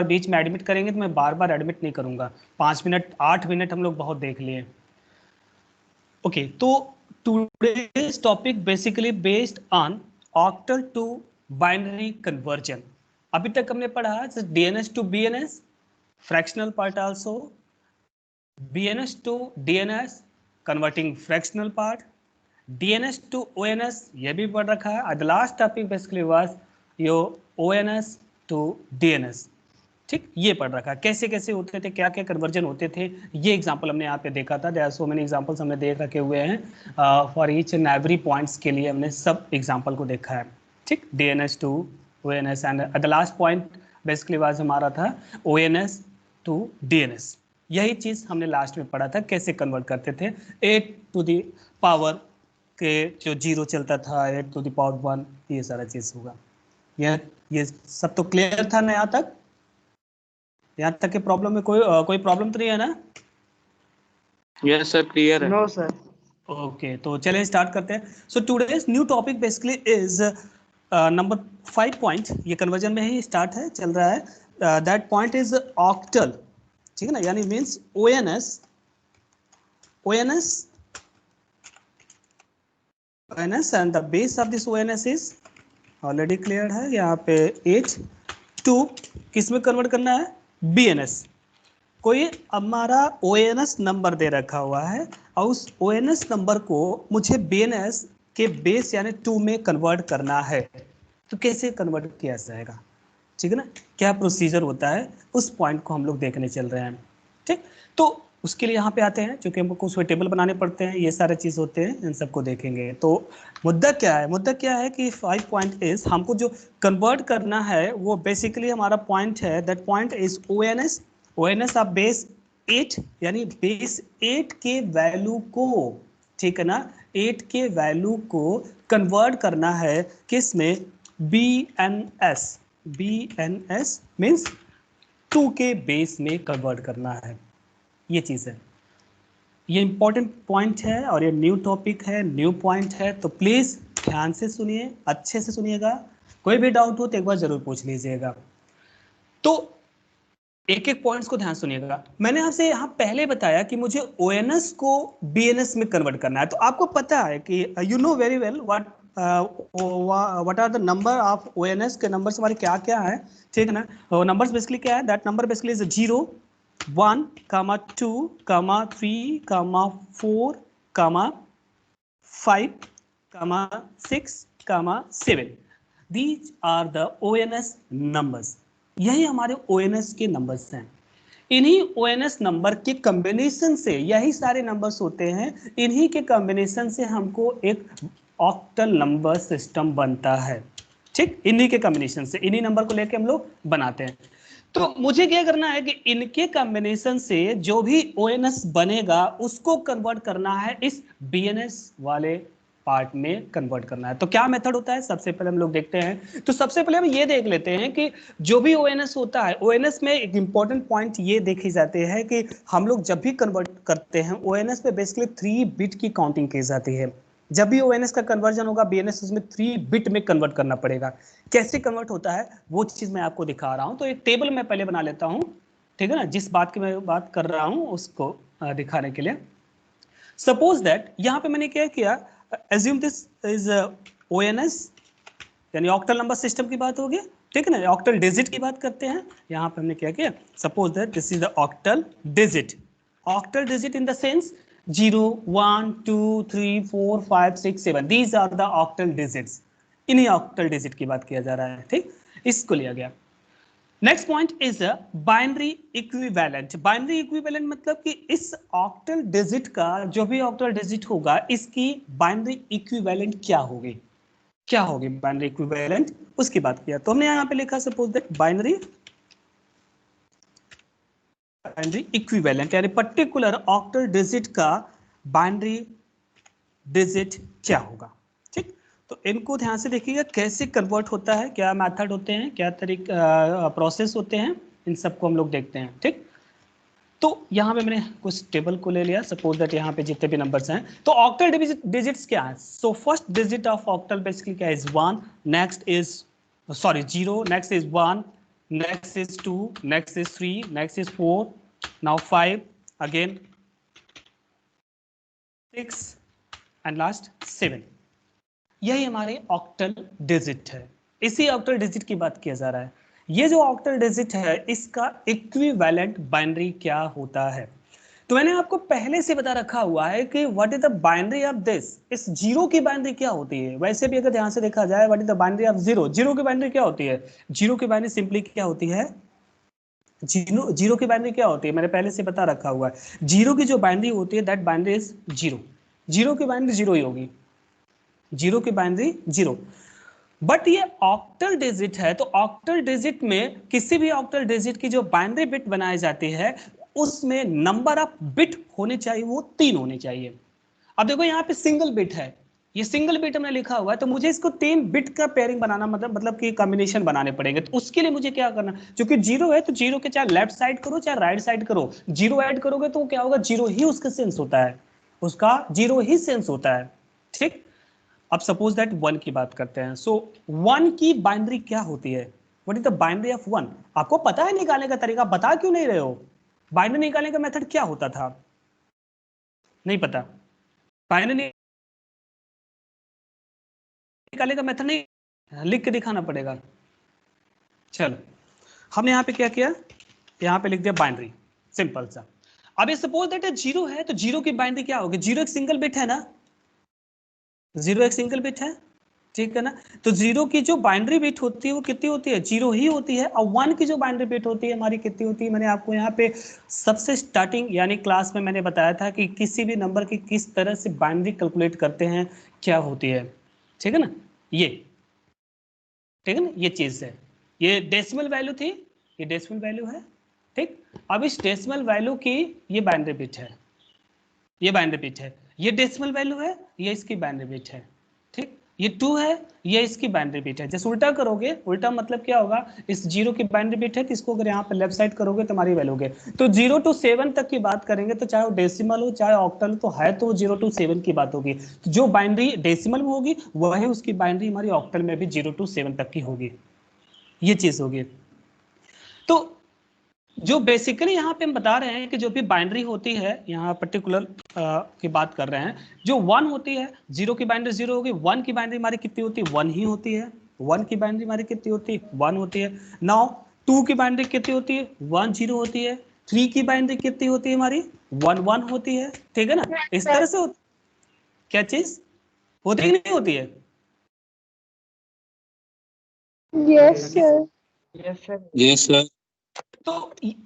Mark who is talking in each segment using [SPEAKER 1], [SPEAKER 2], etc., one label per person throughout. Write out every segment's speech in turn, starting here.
[SPEAKER 1] बीच में एडमिट करेंगे तो मैं बार बार एडमिट नहीं करूंगा, 5 मिनट 8 मिनट हम लोग बहुत देख लिए। ओके, तो today's topic basically based on octal to binary conversion. अभी तक हमने पढ़ा DNS to BNS, fractional part also, BNS to DNS converting fractional part, DNS to ONS ये भी पढ़ रखा है। The last topic basically was your ONS to DNS. ठीक, ये पढ़ रखा है कैसे कैसे होते थे, क्या क्या कन्वर्जन होते थे, ये एग्जांपल हमने यहाँ पे देखा था। There are so many examples हमने देख रखे हुए हैं for each and every points के लिए हमने सब एग्जांपल को देखा है। ठीक, DNS to ONS and the last point basically was हमारा था ओएनएस टू डीएनएस। यही चीज हमने लास्ट में पढ़ा था कैसे कन्वर्ट करते थे 8 टू द पावर के जो 0 चलता था 8 टू द पावर 1, ये सारा चीज होगा। ये सब तो क्लियर था ना? यहाँ तक के प्रॉब्लम में कोई प्रॉब्लम तो नहीं है ना?
[SPEAKER 2] यस सर, क्लियर है।
[SPEAKER 3] No sir.
[SPEAKER 1] ओके, तो चलें स्टार्ट करते हैं। So today's new topic basically is number 5 point, ये कन्वर्जन में ही स्टार्ट है, चल रहा है। दैट पॉइंट इज ऑक्टल, ठीक है ना, यानी means ONS and the base of this ONS is already clear है। यहाँ पे 8 टू किस में कन्वर्ट करना है? बीएनएस। कोई हमारा ओएनएस नंबर दे रखा हुआ है और उस ओएनएस नंबर को मुझे बीएनएस के बेस यानी 2 में कन्वर्ट करना है, तो कैसे कन्वर्ट किया जाएगा? ठीक है ना, क्या प्रोसीजर होता है, उस पॉइंट को हम लोग देखने चल रहे हैं। ठीक, तो उसके लिए यहाँ पे आते हैं, क्योंकि हमको कुछ टेबल बनाने पड़ते हैं, ये सारे चीज़ होते हैं, इन सबको देखेंगे। तो मुद्दा क्या है कि 5 पॉइंट इज हमको जो कन्वर्ट करना है वो बेसिकली हमारा पॉइंट है, that point is ONS of base 8, यानी बेस 8 के वैल्यू को, ठीक है ना, 8 के वैल्यू को कन्वर्ट करना है किस में? बीएनएस मीन्स 2 के बेस में कन्वर्ट करना है, ये चीज़ है। ये इंपॉर्टेंट पॉइंट है और ये न्यू टॉपिक है, न्यू पॉइंट है, तो प्लीज़ ध्यान से सुनिए, अच्छे से सुनिएगा। कोई भी डाउट हो तो एक बार जरूर पूछ लीजिएगा। तो एक एक पॉइंट्स को ध्यान सुनिएगा। मैंने आपसे यहाँ पहले बताया कि मुझे ओएनएस को बीएनएस में कन्वर्ट करना है, तो आपको पता है कि you know very well what are the number of ONS के नंबर्स हमारे क्या क्या है, ठीक है ना। नंबर्स बेसिकली क्या है? That number basically is 0, 1, 2, 3, 4, 5, 6, 7. These are the ONS numbers. यही हमारे ONS के नंबर्स हैं। इन्हीं ONS नंबर के कॉम्बिनेशन से, यही सारे नंबर्स होते हैं, इन्हीं के कॉम्बिनेशन से हमको एक ऑक्टल नंबर सिस्टम बनता है। ठीक, इन्हीं के कॉम्बिनेशन से, इन्हीं नंबर को लेके हम लोग बनाते हैं। तो मुझे क्या करना है कि इनके कॉम्बिनेशन से जो भी ONS बनेगा उसको कन्वर्ट करना है इस BNS वाले पार्ट में कन्वर्ट करना है। तो क्या मेथड होता है, सबसे पहले हम लोग देखते हैं। तो सबसे पहले हम ये देख लेते हैं कि जो भी ONS होता है, ONS में एक इंपॉर्टेंट पॉइंट ये देखे जाते हैं कि हम लोग जब भी कन्वर्ट करते हैं ONS में बेसिकली 3 बिट की काउंटिंग की जाती है। जब भी ONS का कन्वर्जन होगा BNS उसमें 3 बिट में कन्वर्ट करना पड़ेगा। कैसे कन्वर्ट होता है वो चीज मैं आपको दिखा रहा हूं। तो एक टेबल मैं पहले बना लेता हूं, ठीक है ना, जिस बात की मैं बात कर रहा हूं उसको दिखाने के लिए। सपोज दैट यहां पे मैंने क्या किया, assume this is ONS यानी ऑक्टल नंबर सिस्टम की बात होगी, ठीक है ना, ऑक्टल डिजिट की बात करते हैं। यहां पे हमने क्या किया, suppose that this is the octal digit in the sense 0, 1, 2, 3, 4, 5, 6, 7, these are the octal digits. इन्हीं ऑक्टल डिजिट की बात किया जा रहा है, ठीक, इसको लिया गया। Next point is binary equivalent. Binary equivalent मतलब कि इस ऑक्टल डिजिट का, जो भी ऑक्टल डिजिट होगा, इसकी बाइनरी इक्विवेलेंट क्या होगी बाइनरी इक्विवेलेंट, उसकी बात किया। तो हमने यहां पे लिखा सपोज दैट बाइनरी इक्विवेलेंट यानी पर्टिकुलर ऑक्टल डिजिट का बाइनरी डिजिट क्या होगा। ठीक, तो इनको ध्यान से देखिएगा कैसे कन्वर्ट होता है, क्या मेथड होते हैं, क्या तरीका प्रोसेस होते हैं, इन सबको हम लोग देखते हैं। ठीक, तो यहाँ पे मैंने कुछ टेबल को ले लिया। सपोज दैट यहाँ पे जितने भी नंबर्स हैं, तो ऑक्टल डिजिट्स क्या है। So first digit of octal basically क्या is 1, next is 0, next is 1, next is 2, next is 3, next is 4, now 5, again 6 and last 7. यही हमारे ऑक्टल डिजिट है। इसी ऑक्टल डिजिट की बात किया जा रहा है। ये जो ऑक्टल डिजिट है इसका इक्विवेलेंट बाइनरी क्या होता है? तो मैंने आपको पहले से बता रखा हुआ है कि what is the binary of this. इस जीरो की बाइनरी क्या होती है? वैसे भी अगर ध्यान से देखा जाए what is the binary of zero, zero की बाइनरी क्या होती है? जीरो की बाइनरी सिंपली क्या होती है? जीरो की बाइनरी क्या होती है? मैंने पहले से बता रखा हुआ है। जीरो की जो बाइनरी होती है that binary is zero. Zero की बाइनरी जीरो ही होगी, जीरो की बाइनरी जीरो। बट ये ऑक्टल डिजिट है, तो ऑक्टल डिजिट में किसी भी ऑक्टल डिजिट की जो बाइनरी बिट बनाई जाती है उसमें नंबर ऑफ बिट होने चाहिए, वो 3 होने चाहिए। अब देखो यहाँ पे सिंगल बिट है, ये सिंगल बिट हमने लिखा हुआ है, तो मुझे इसको 3 बिट का पेयरिंग बनाना मतलब कि कॉम्बिनेशन बनाने पड़ेंगे। तो उसके लिए मुझे क्या करना, क्योंकि जीरो है तो जीरो के चाहे लेफ्ट साइड करो चाहे राइट साइड करो, जीरो ऐड करोगे तो क्या होगा? जीरो ही उसका सेंस होता है, उसका जीरो ही सेंस होता है। ठीक, अब सपोज दैट 1 की बात करते हैं। सो 1 की बाइनरी क्या होती है? What is the binary of 1? आपको पता है निकालने का तरीका, बता क्यों नहीं रहे हो? बाइनरी निकालने का मेथड क्या होता था? नहीं पता? बाइनरी निकालने का मेथड नहीं, लिख के दिखाना पड़ेगा। चलो हमने यहाँ पे क्या किया, यहाँ पे लिख दिया बाइनरी, सिंपल सा। अब ये सपोज दैट जीरो है, तो जीरो की बाइनरी क्या होगी? जीरो एक सिंगल बिट है ना, जीरो एक सिंगल बिट है, ठीक है ना? तो जीरो की जो बाइनरी बिट होती है वो कितनी होती है? जीरो ही होती है। और 1 की जो बाइनरी बिट होती है हमारी कितनी होती है? मैंने आपको यहाँ पे सबसे स्टार्टिंग यानी क्लास में मैंने बताया था कि किसी भी नंबर की किस तरह से बाइनरी कैलकुलेट करते हैं, क्या होती है, ठीक है ना? ये ठीक है ना, ये चीज है। ये डेसिमल वैल्यू थी, ये डेसिमल वैल्यू है, ठीक। अब इस डेसिमल वैल्यू की ये बाइनरी बिट है, ये बाइनरी बिट है, ये डेसिमल वैल्यू है, ये इसकी बाइनरी बिट है, ठीक। ये 2 है, ये इसकी बाइनरी बिट है। जैसे उल्टा करोगे, उल्टा मतलब क्या होगा? इस जीरो की बाइनरी बिट है, तो इसको अगर यहाँ पे लेफ्ट साइड करोगे तो हमारी वैल्यू होगी। तो 0 to 7 तक की बात करेंगे तो चाहे वो डेसिमल हो चाहे ऑक्टल हो, तो है तो 0 to 7 की बात होगी। तो जो बाइनरी डेसिमल में होगी वही उसकी बाइनरी हमारी ऑक्टल में भी 0 to 7 तक की होगी, ये चीज होगी। तो जो बेसिकली यहाँ पे हम बता रहे हैं कि जो भी बाइनरी होती है, यहाँ पर्टिकुलर की बात कर रहे हैं, जो 1 होती है, 0 की बाइनरी 0 होगी, 1 की बाइनरी हमारी कितनी होती है? 1 ही होती है। 1 की बाइनरी हमारी कितनी होती है? 1 होती है। नाउ 2 की बाइनरी कितनी होती है? 1 0 होती है। 3 की बाइनरी कितनी होती है हमारी? 1 1 होती है, ठीक है ना? इस तरह से क्या चीज होती है, नहीं होती है?
[SPEAKER 3] Yes sir.
[SPEAKER 2] Yes sir.
[SPEAKER 1] तो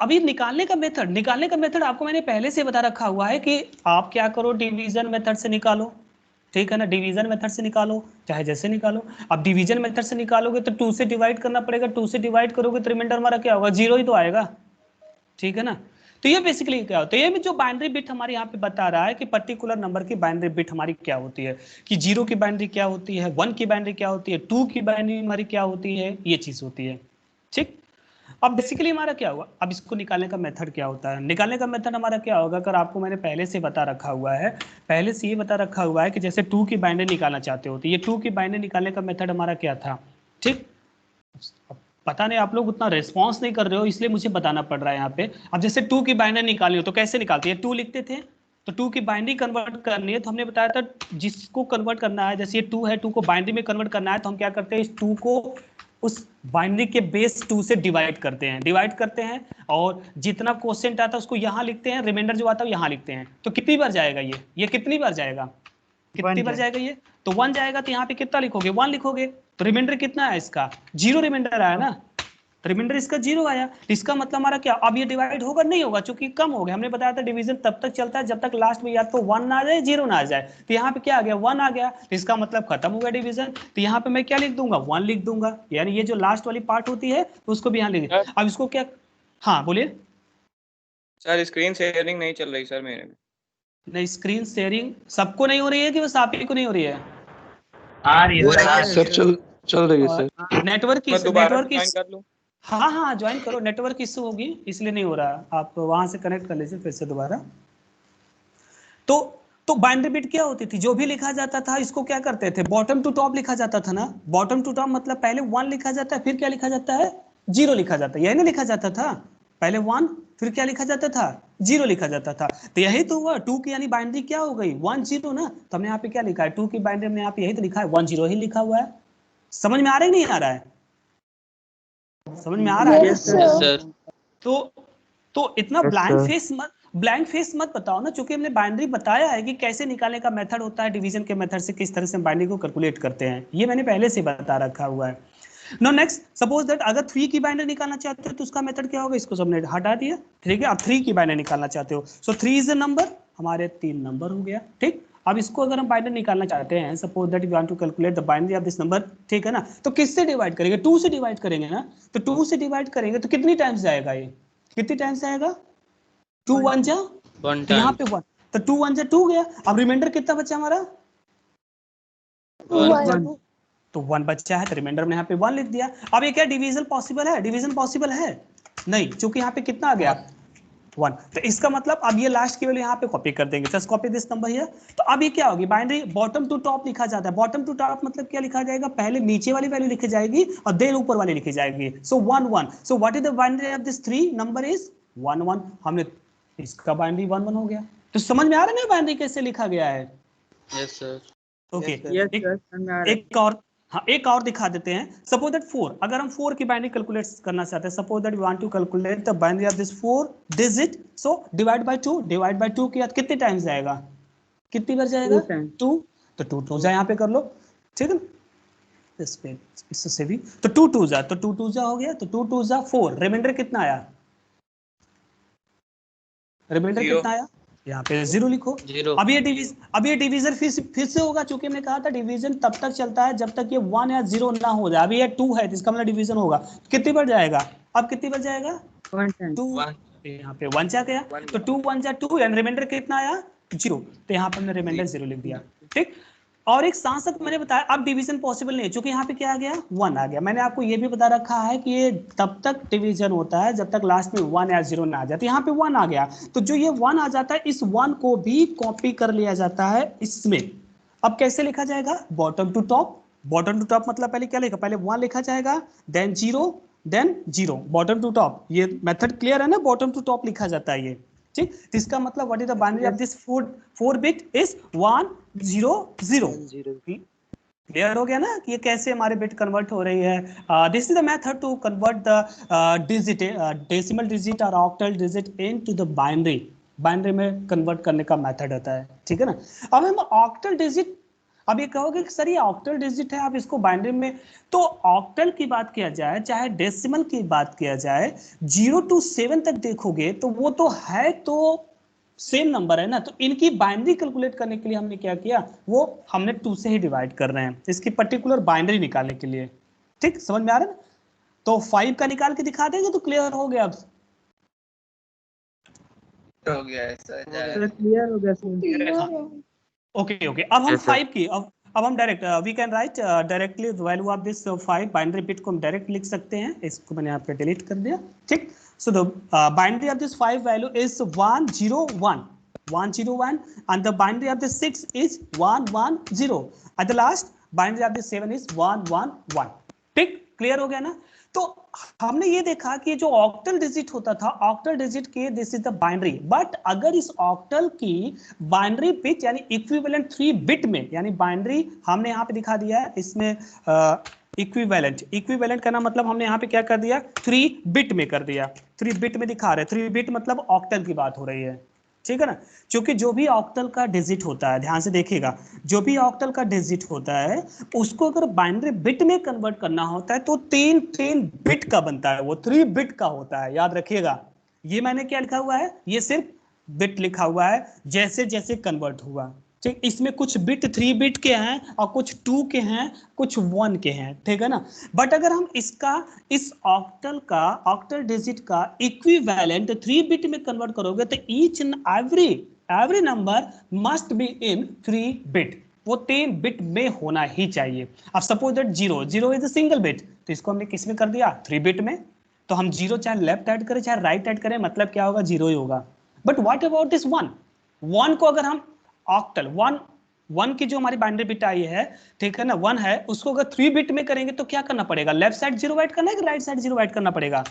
[SPEAKER 1] अभी निकालने का मेथड आपको मैंने पहले से बता रखा हुआ है कि आप क्या करो, डिवीजन मेथड से निकालो, ठीक है ना? डिवीजन मेथड से निकालो, चाहे जैसे निकालो। अब डिवीजन मेथड से निकालोगे तो 2 से डिवाइड करना पड़ेगा, 2 से डिवाइड करोगे तो रिमाइंडर हमारा क्या होगा? 0 ही तो आएगा, ठीक है ना? तो ये बेसिकली क्या होता है, ये जो बाइनरी बिट हमारे यहाँ पे बता रहा है कि पर्टिकुलर नंबर की बाइनरी बिट हमारी क्या होती है, कि 0 की बाइनरी क्या होती है, 1 की बाइनरी क्या होती है, 2 की बाइनरी हमारी क्या होती है, ये चीज होती है, ठीक। अब बेसिकली हमारा क्या हुआ, अब इसको निकालने का मेथड क्या होता है? निकालने का मेथड हमारा क्या होगा? अगर आपको मैंने पहले से बता रखा हुआ है, पहले से ये बता रखा हुआ है कि जैसे 2 की बाइनरी निकालना चाहते हो तो ये 2 की बाइनरी निकालने का मेथड हमारा क्या था, ठीक। अब पता नहीं आप लोग उतना रेस्पॉन्स नहीं कर रहे हो, इसलिए मुझे बताना पड़ रहा है यहाँ पे। अब जैसे 2 की बाइनरी निकाली हो तो कैसे निकालते हैं? 2 लिखते थे, तो 2 की बाइनरी कन्वर्ट करनी है तो हमने बताया था जिसको कन्वर्ट करना है, जैसे ये 2 है, 2 को बाइनरी में कन्वर्ट करना है तो हम क्या करते हैं, इस 2 को उस बाइनरी के बेस 2 से डिवाइड करते हैं और जितना क्वोशिएंट आता है उसको यहाँ लिखते हैं, रिमाइंडर जो आता है यहाँ लिखते हैं। तो कितनी बार जाएगा ये कितनी बार जाएगा, कितनी बार जाएगा ये? तो 1 जाएगा, तो यहाँ पे कितना लिखोगे? 1 लिखोगे। तो रिमाइंडर कितना है इसका? 0 रिमाइंडर आया ना, तो रिमाइंडर इसका 0 आया। तो इसका मतलब हमारा क्या, अब ये डिवाइड होगा? नहीं होगा, क्योंकि कम हो गया। हमने बताया था डिवीजन तब तक चलता है जब तक लास्ट में या तो 1 ना आ जाए 0 ना आ जाए। तो यहाँ पे क्या आ गया? 1 आ गया, तो इसका मतलब खत्म हो गया डिवीजन। तो यहाँ पे मैं क्या लिख दूंगा? 1 लिख दूंगा, यानी ये जो लास्ट वाली पार्ट होती है उसको भी यहाँ लिख। अब इसको क्या, हाँ बोलिए
[SPEAKER 2] सर। स्क्रीन शेयरिंग नहीं चल रही सर मेरे में।
[SPEAKER 1] नहीं, स्क्रीन शेयरिंग सबको नहीं हो रही है कि बस आप ही को नहीं हो रही है?
[SPEAKER 4] आ रही है
[SPEAKER 5] सर चल रही है सर।
[SPEAKER 1] नेटवर्क की
[SPEAKER 2] मैं दोबारा
[SPEAKER 1] नेटवर्क
[SPEAKER 2] ज्वाइन कर लूं?
[SPEAKER 1] हाँ हाँ ज्वाइन करो, नेटवर्क इशू होगी इसलिए नहीं हो रहा, आप वहां से कनेक्ट कर लीजिए फिर से दोबारा। तो बाइनरी बिट क्या होती थी, जो भी लिखा जाता था इसको क्या करते थे, बॉटम टू टॉप लिखा जाता था ना। बॉटम टू टॉप मतलब पहले 1 लिखा जाता है, फिर क्या लिखा जाता है? जीरो लिखा जाता, यही ना लिखा जाता था पहले 1, फिर क्या लिखा जाता था, जीरो लिखा जाता था। तो यही तो हुआ 2 की यानी बाइनरी क्या हो गई 1 0 ना। तो हमने यहाँ पे क्या लिखा है 2 की बाइनरी हमने यहाँ पे यही तो लिखा है 1 0 ही लिखा हुआ है। समझ में आ रहा है नहीं आ रहा है, समझ में आ रहा है
[SPEAKER 3] Yes,
[SPEAKER 1] ना?
[SPEAKER 2] Yes
[SPEAKER 3] sir.
[SPEAKER 2] सर।
[SPEAKER 1] तो इतना
[SPEAKER 5] Yes,
[SPEAKER 1] ब्लैंक फेस मत बताओ ना, क्योंकि हमने बाइनरी बताया है कि कैसे निकालने का मेथड होता है, डिवीजन के मेथड से किस तरह से बाइनरी को कैलकुलेट करते हैं, ये मैंने पहले से बता रखा हुआ है। नो नेक्स्ट, सपोज दैट अगर 3 की बाइनरी निकालना चाहते हो तो उसका मेथड क्या होगा, इसको सबने हटा दिया, ठीक है। अब 3 की बाइनरी निकालना चाहते हो, सो 3 इज अ नंबर, हमारे 3 नंबर हो गया, ठीक। अब इसको अगर हम बाइनरी निकालना चाहते हैं, suppose that you want to calculate the binary of this number, ठीक है ना, तो किससे डिवाइड करेंगे, 2 से डिवाइड करेंगे ना। तो 2 से डिवाइड करेंगे तो कितनी टाइम्स जाएगा, ये कितनी टाइम्स जाएगा, 2 1 जा,
[SPEAKER 2] वन
[SPEAKER 1] तो यहाँ
[SPEAKER 2] टाइम।
[SPEAKER 1] पे 1, तो 2 1 जा 2 गया। अब रिमाइंडर कितना बचा हमारा, 2 बचा 2, तो 1 बचा है तो रिमाइंडर में यहाँ पे 1 लिख दिया। अब ये क्या डिवीजन पॉसिबल है, डिवीजन पॉसिबल है नहीं, क्योंकि यहाँ पे कितना आ गया 1। तो इसका मतलब अब ये लास्ट की वैल्यू यहाँ पे कॉपी कर देंगे, just copy this number here. तो अब ये क्या होगी, बाइनरी बॉटम टू टॉप लिखा जाता है। बॉटम टू टॉप मतलब क्या लिखा जाएगा, पहले नीचे वाली वैल्यू लिखी जाएगी और देन ऊपर वाली लिखी जाएगी। सो 1 1, so what is the binary of this 3 number is 1 1। हमने इसका बाइनरी 1 1 हो गया। तो समझ में आ रहा है ना बाइनरी कैसे लिखा गया है।
[SPEAKER 2] Yes sir.
[SPEAKER 1] ओके,
[SPEAKER 2] यस
[SPEAKER 1] एक और, हाँ एक और दिखा देते हैं। सपोज दैट 4, अगर हम 4 की बाइनरी कैलकुलेट करना चाहते हैं, suppose that we want to calculate the binary of this 4 digit, so divide by 2, divide by 2 किया कितने टाइम्स जाएगा, कितनी बार जाएगा 2, तो 2 2 जा यहाँ पे कर लो, ठीक है ना, इस पे इससे भी तो 2 2 जा, तो 2 2 जा हो गया, तो 2 2 जा 4, रिमाइंडर कितना आया, रिमाइंडर
[SPEAKER 2] Zero.
[SPEAKER 1] कितना आया, यहाँ पे 0 लिखो।
[SPEAKER 2] जीरो।
[SPEAKER 1] अब ये डिवीजन फिर से होगा, क्योंकि हमने कहा था डिवीजन तब तक चलता है जब तक ये 1 या 0 ना हो जाए। अभी ये 2 है, इसका मतलब डिवीजन होगा, कितनी बार जाएगा, अब कितनी बार जाएगा 2,
[SPEAKER 2] वन।
[SPEAKER 1] यहाँ पे 1 जा गया, तो 2 1 जा 2 एंड रिमाइंडर कितना आया 0, तो यहाँ पर हमने रिमाइंडर 0 लिख दिया, ठीक। और एक साथ साथ मैंने बताया अब डिवीजन पॉसिबल नहीं है, क्योंकि यहाँ पे क्या आ गया 1 आ गया। मैंने आपको ये भी बता रखा है कि ये तब तक डिवीजन होता है जब तक लास्ट में 1 या 0 ना आ जाए। तो यहाँ पे 1 आ गया, तो जो ये 1 आ जाता है इस 1 को भी कॉपी कर लिया जाता है इसमें। अब कैसे लिखा जाएगा, bottom to top. Bottom to top मतलब पहले क्या लिखा, पहले 1 लिखा जाएगा, then 0, then 0, bottom to top. ये मेथड क्लियर है ना, बॉटम टू टॉप लिखा जाता है ये, ठीक। तो इसका मतलब what is the binary of this 4 bit is 1 0 0। Clear हो गया ना कि ये कैसे हमारे बिट कन्वर्ट हो रही है। This is the method to convert the digit, decimal digit और octal digit into the binary. Binary में कन्वर्ट करने का मेथड होता है, ठीक है ना। अब हम ऑक्टल डिजिट, अब ये कहोगे कि सर ये ऑक्टल डिजिट है, आप इसको बाइनरी में, तो ऑक्टल की बात किया जाए चाहे डेसिमल की बात किया जाए, 0 to 7 तक देखोगे तो वो तो है, तो सेम नंबर है ना। तो इनकी बाइनरी कैलकुलेट करने के लिए हमने क्या किया, वो हमने 2 से ही डिवाइड कर रहे हैं इसकी पर्टिकुलर बाइनरी निकालने के लिए, ठीक। समझ में आ रहा है ना। तो 5 का निकाल के दिखा देंगे तो क्लियर हो गया। अब
[SPEAKER 2] हो गया सर।
[SPEAKER 1] ओके ओके, अब हम
[SPEAKER 5] Yes, sir.
[SPEAKER 1] 5 की, अब हम direct we can write directly value of this 5 binary bit को हम डायरेक्ट लिख सकते हैं। इसको मैंने आपके डिलीट कर दिया, ठीक। So the binary of this 5 value is 1 0 1 1 0 1 and the binary of the 6 is 1 1 0 at the last binary of the 7 is 1 1 1, ठीक। क्लियर हो गया ना। तो हमने ये देखा कि जो ऑक्टल डिजिट होता था, ऑक्टल डिजिट के this is the binary, but अगर इस ऑक्टल की बाइनरी बिट यानी इक्विवेलेंट 3 बिट में, यानी बाइनरी हमने यहाँ पे दिखा दिया है इसमें इक्विवेलेंट करना मतलब हमने यहाँ पे क्या कर दिया 3 बिट में कर दिया, 3 बिट में दिखा रहे, 3 बिट मतलब ऑक्टल की बात हो रही है, ठीक है ना। क्योंकि जो भी ऑक्टल का डिजिट होता है, ध्यान से देखिएगा, जो भी ऑक्टल का डिजिट होता है उसको अगर बाइनरी बिट में कन्वर्ट करना होता है तो 3 बिट का बनता है, वो 3 बिट का होता है, याद रखिएगा। ये मैंने क्या लिखा हुआ है, ये सिर्फ बिट लिखा हुआ है, जैसे जैसे कन्वर्ट हुआ, ठीक। इसमें कुछ बिट 3 बिट के हैं और कुछ 2 के हैं, कुछ 1 के हैं, ठीक है ना। बट अगर हम इसका इस ऑक्टल डिजिट का इक्विवेलेंट 3 बिट में कन्वर्ट करोगे तो each and every number must be in 3 bit, वो 3 बिट में होना ही चाहिए। अब suppose that 0 is a single bit, तो इसको हमने किस में कर दिया 3 बिट में। तो हम 0 चाहे लेफ्ट ऐड करें चाहे राइट ऐड करें, मतलब क्या होगा 0 ही होगा। बट व्हाट अबाउट दिस 1 को अगर हम ऑक्टल 1 वन की जो हमारी बाइनरी बिट आई है, ठीक है ना, 1 है, उसको अगर 3 बिट में करेंगे तो क्या करना पड़ेगा? लेफ्ट साइड 0 ऐड करना है कि राइट साइड 0 ऐड करना पड़ेगा?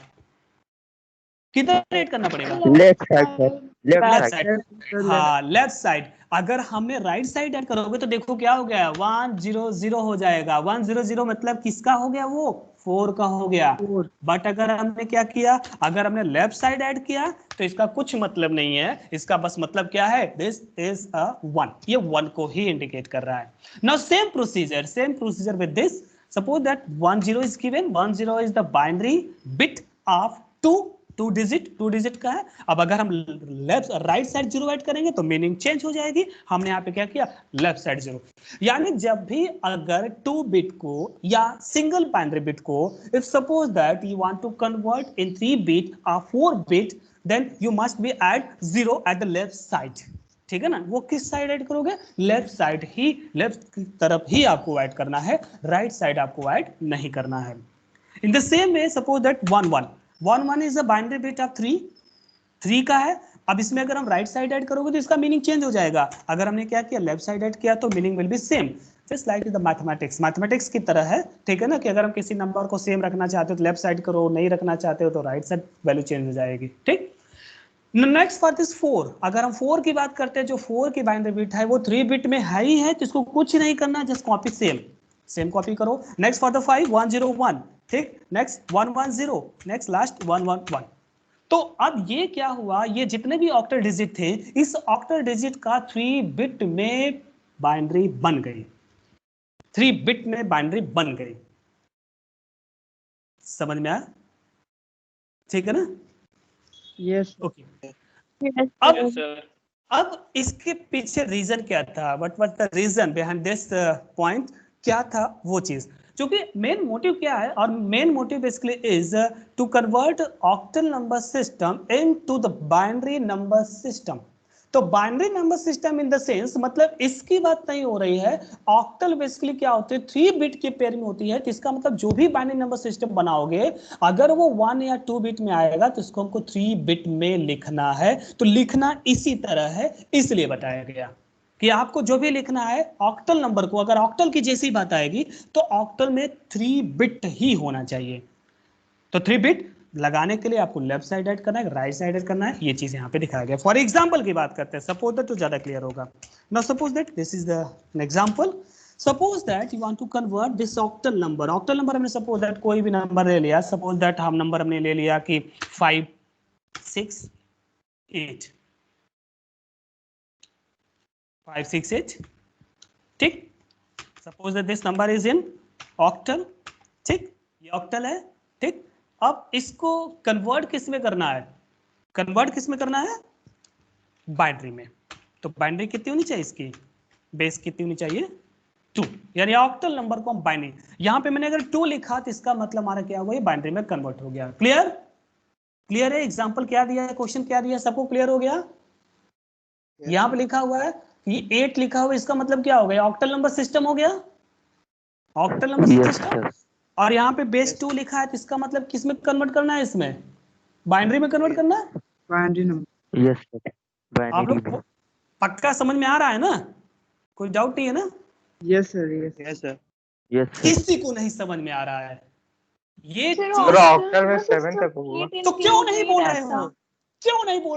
[SPEAKER 1] किधर ऐड करना पड़ेगा?
[SPEAKER 3] Left side
[SPEAKER 1] left side. हाँ, लेफ्ट साइड। अगर हमने राइट साइड ऐड करोगे तो देखो क्या हो गया, 1 0 0 हो जाएगा। 1 0 0 मतलब किसका हो गया? वो 4 का हो गया। बट अगर हमने क्या किया, अगर हमने लेफ्ट साइड ऐड किया तो इसका कुछ मतलब नहीं है, इसका बस मतलब क्या है, दिस इज अ 1, ये 1 को ही इंडिकेट कर रहा है। Now same procedure with this. Suppose that 1 0 is given, 1 0 is the binary bit of 2 digit का है। अब अगर हम लेफ्ट राइट साइड 0 ऐड करेंगे तो मीनिंग चेंज हो जाएगी। हमने यहाँ पे क्या किया, लेफ्ट साइड 0। यानी जब भी अगर 2 बिट को या सिंगल बाइनरी बिट को, if suppose that you want to convert in 3 bit और 4 bit, then you must be add 0 at the left side. ठीक है ना? वो किस साइड ऐड करोगे? लेफ्ट साइड ही, लेफ्ट की तरफ ही आपको ऐड करना है, राइट साइड आपको ऐड नहीं करना है। In the same way suppose that 1 1 1 1 is a binary bit of 3 का है। अब इसमें अगर हम राइट साइड ऐड करोगे तो इसका मीनिंग चेंज हो जाएगा। अगर हमने क्या किया, लेफ्ट साइड ऐड किया तो meaning will be same. Just like the mathematics की तरह है, ठीक है ना, कि अगर हम किसी नंबर को सेम रखना चाहते हो तो लेफ्ट साइड करो, नहीं रखना चाहते हो तो राइट साइड, वैल्यू चेंज हो जाएगी। ठीक। नेक्स्ट फॉर दिस 4, अगर हम 4 की बात करते हैं, जो 4 की बाइनरी बिट है वो 3 बिट में है ही है, तो इसको कुछ नहीं करना, जस्ट कॉपी सेम कॉपी करो। नेक्स्ट फॉर द 5 1 0 1, ठीक, नेक्स्ट 1 1 0, नेक्स्ट लास्ट 1 1 1। तो अब ये क्या हुआ, ये जितने भी ऑक्टल डिजिट थे, इस ऑक्टल डिजिट का 3 बिट में बाइनरी बन गई, 3 बिट में बाइनरी बन गई। समझ में आया? ठीक है ना?
[SPEAKER 5] Yes
[SPEAKER 1] okay.
[SPEAKER 3] Yes,
[SPEAKER 1] अब
[SPEAKER 2] यस सर।
[SPEAKER 1] अब इसके पीछे रीजन क्या था, what was the reason behind this point, क्या था वो चीज? क्योंकि मेन मोटिव क्या है, और main motive basically is to convert octal number system into the binary number system. तो binary number system in the sense, मतलब इसकी बात नहीं हो रही है। ऑक्टल बेसिकली क्या होती है, 3 बिट के पेयर में होती है, तो इसका मतलब जो भी बाइनरी नंबर सिस्टम बनाओगे, अगर वो 1 या 2 बिट में आएगा तो इसको हमको 3 बिट में लिखना है। तो लिखना इसी तरह है, इसलिए बताया गया कि आपको जो भी लिखना है ऑक्टल नंबर को, अगर ऑक्टल की जैसी बात आएगी तो ऑक्टल में 3 बिट ही होना चाहिए। तो 3 बिट लगाने के लिए आपको लेफ्ट साइड ऐड करना है, राइट साइड ऐड करना है, ये चीज यहाँ पे दिखाया गया। फॉर एग्जाम्पल की बात करते हैं, सपोज दैट, तो ज्यादा क्लियर होगा। Now suppose that this is the example. Suppose that you want to convert this octal number, हमने सपोज दैट कोई भी नंबर ले लिया, सपोज दैट हम नंबर हमने ले लिया कि 5 6 8, 5 6 8, ठीक। Suppose that this number is in octal, ठीक, ये ऑक्टल है, ठीक। अब इसको कन्वर्ट किस में करना है, बाइनरी में। तो बाइनरी कितनी होनी चाहिए, इसकी बेस कितनी होनी चाहिए, 2। यानी ऑक्टल नंबर को हम बाइनरी, यहां पे मैंने अगर 2 लिखा तो इसका मतलब हमारा क्या हुआ, ये बाइनरी में कन्वर्ट हो गया। क्लियर है? एग्जांपल क्या दिया है, क्वेश्चन क्या दिया है, सबको क्लियर हो गया? यहां पे लिखा हुआ है, ये 8 लिखा हुआ है, इसका मतलब क्या हो गया, ऑक्टल नंबर सिस्टम हो गया, ऑक्टल नंबर सिस्टम। और यहाँ पे बेस 2 लिखा है, तो इसका मतलब किस में कन्वर्ट करना है, इसमें बाइनरी में कन्वर्ट करना है।
[SPEAKER 5] Binary number.
[SPEAKER 6] यस सर,
[SPEAKER 1] आप लोग पक्का समझ में आ रहा है ना? कोई डाउट नहीं है ना?
[SPEAKER 5] Yes sir,
[SPEAKER 2] yes sir.
[SPEAKER 6] Yes sir.
[SPEAKER 1] किसी को नहीं समझ में आ रहा है ये
[SPEAKER 3] Sir,
[SPEAKER 1] चीज?
[SPEAKER 2] ऑक्टल में 7 तक होगा।
[SPEAKER 1] तो क्यों नहीं बोल रहे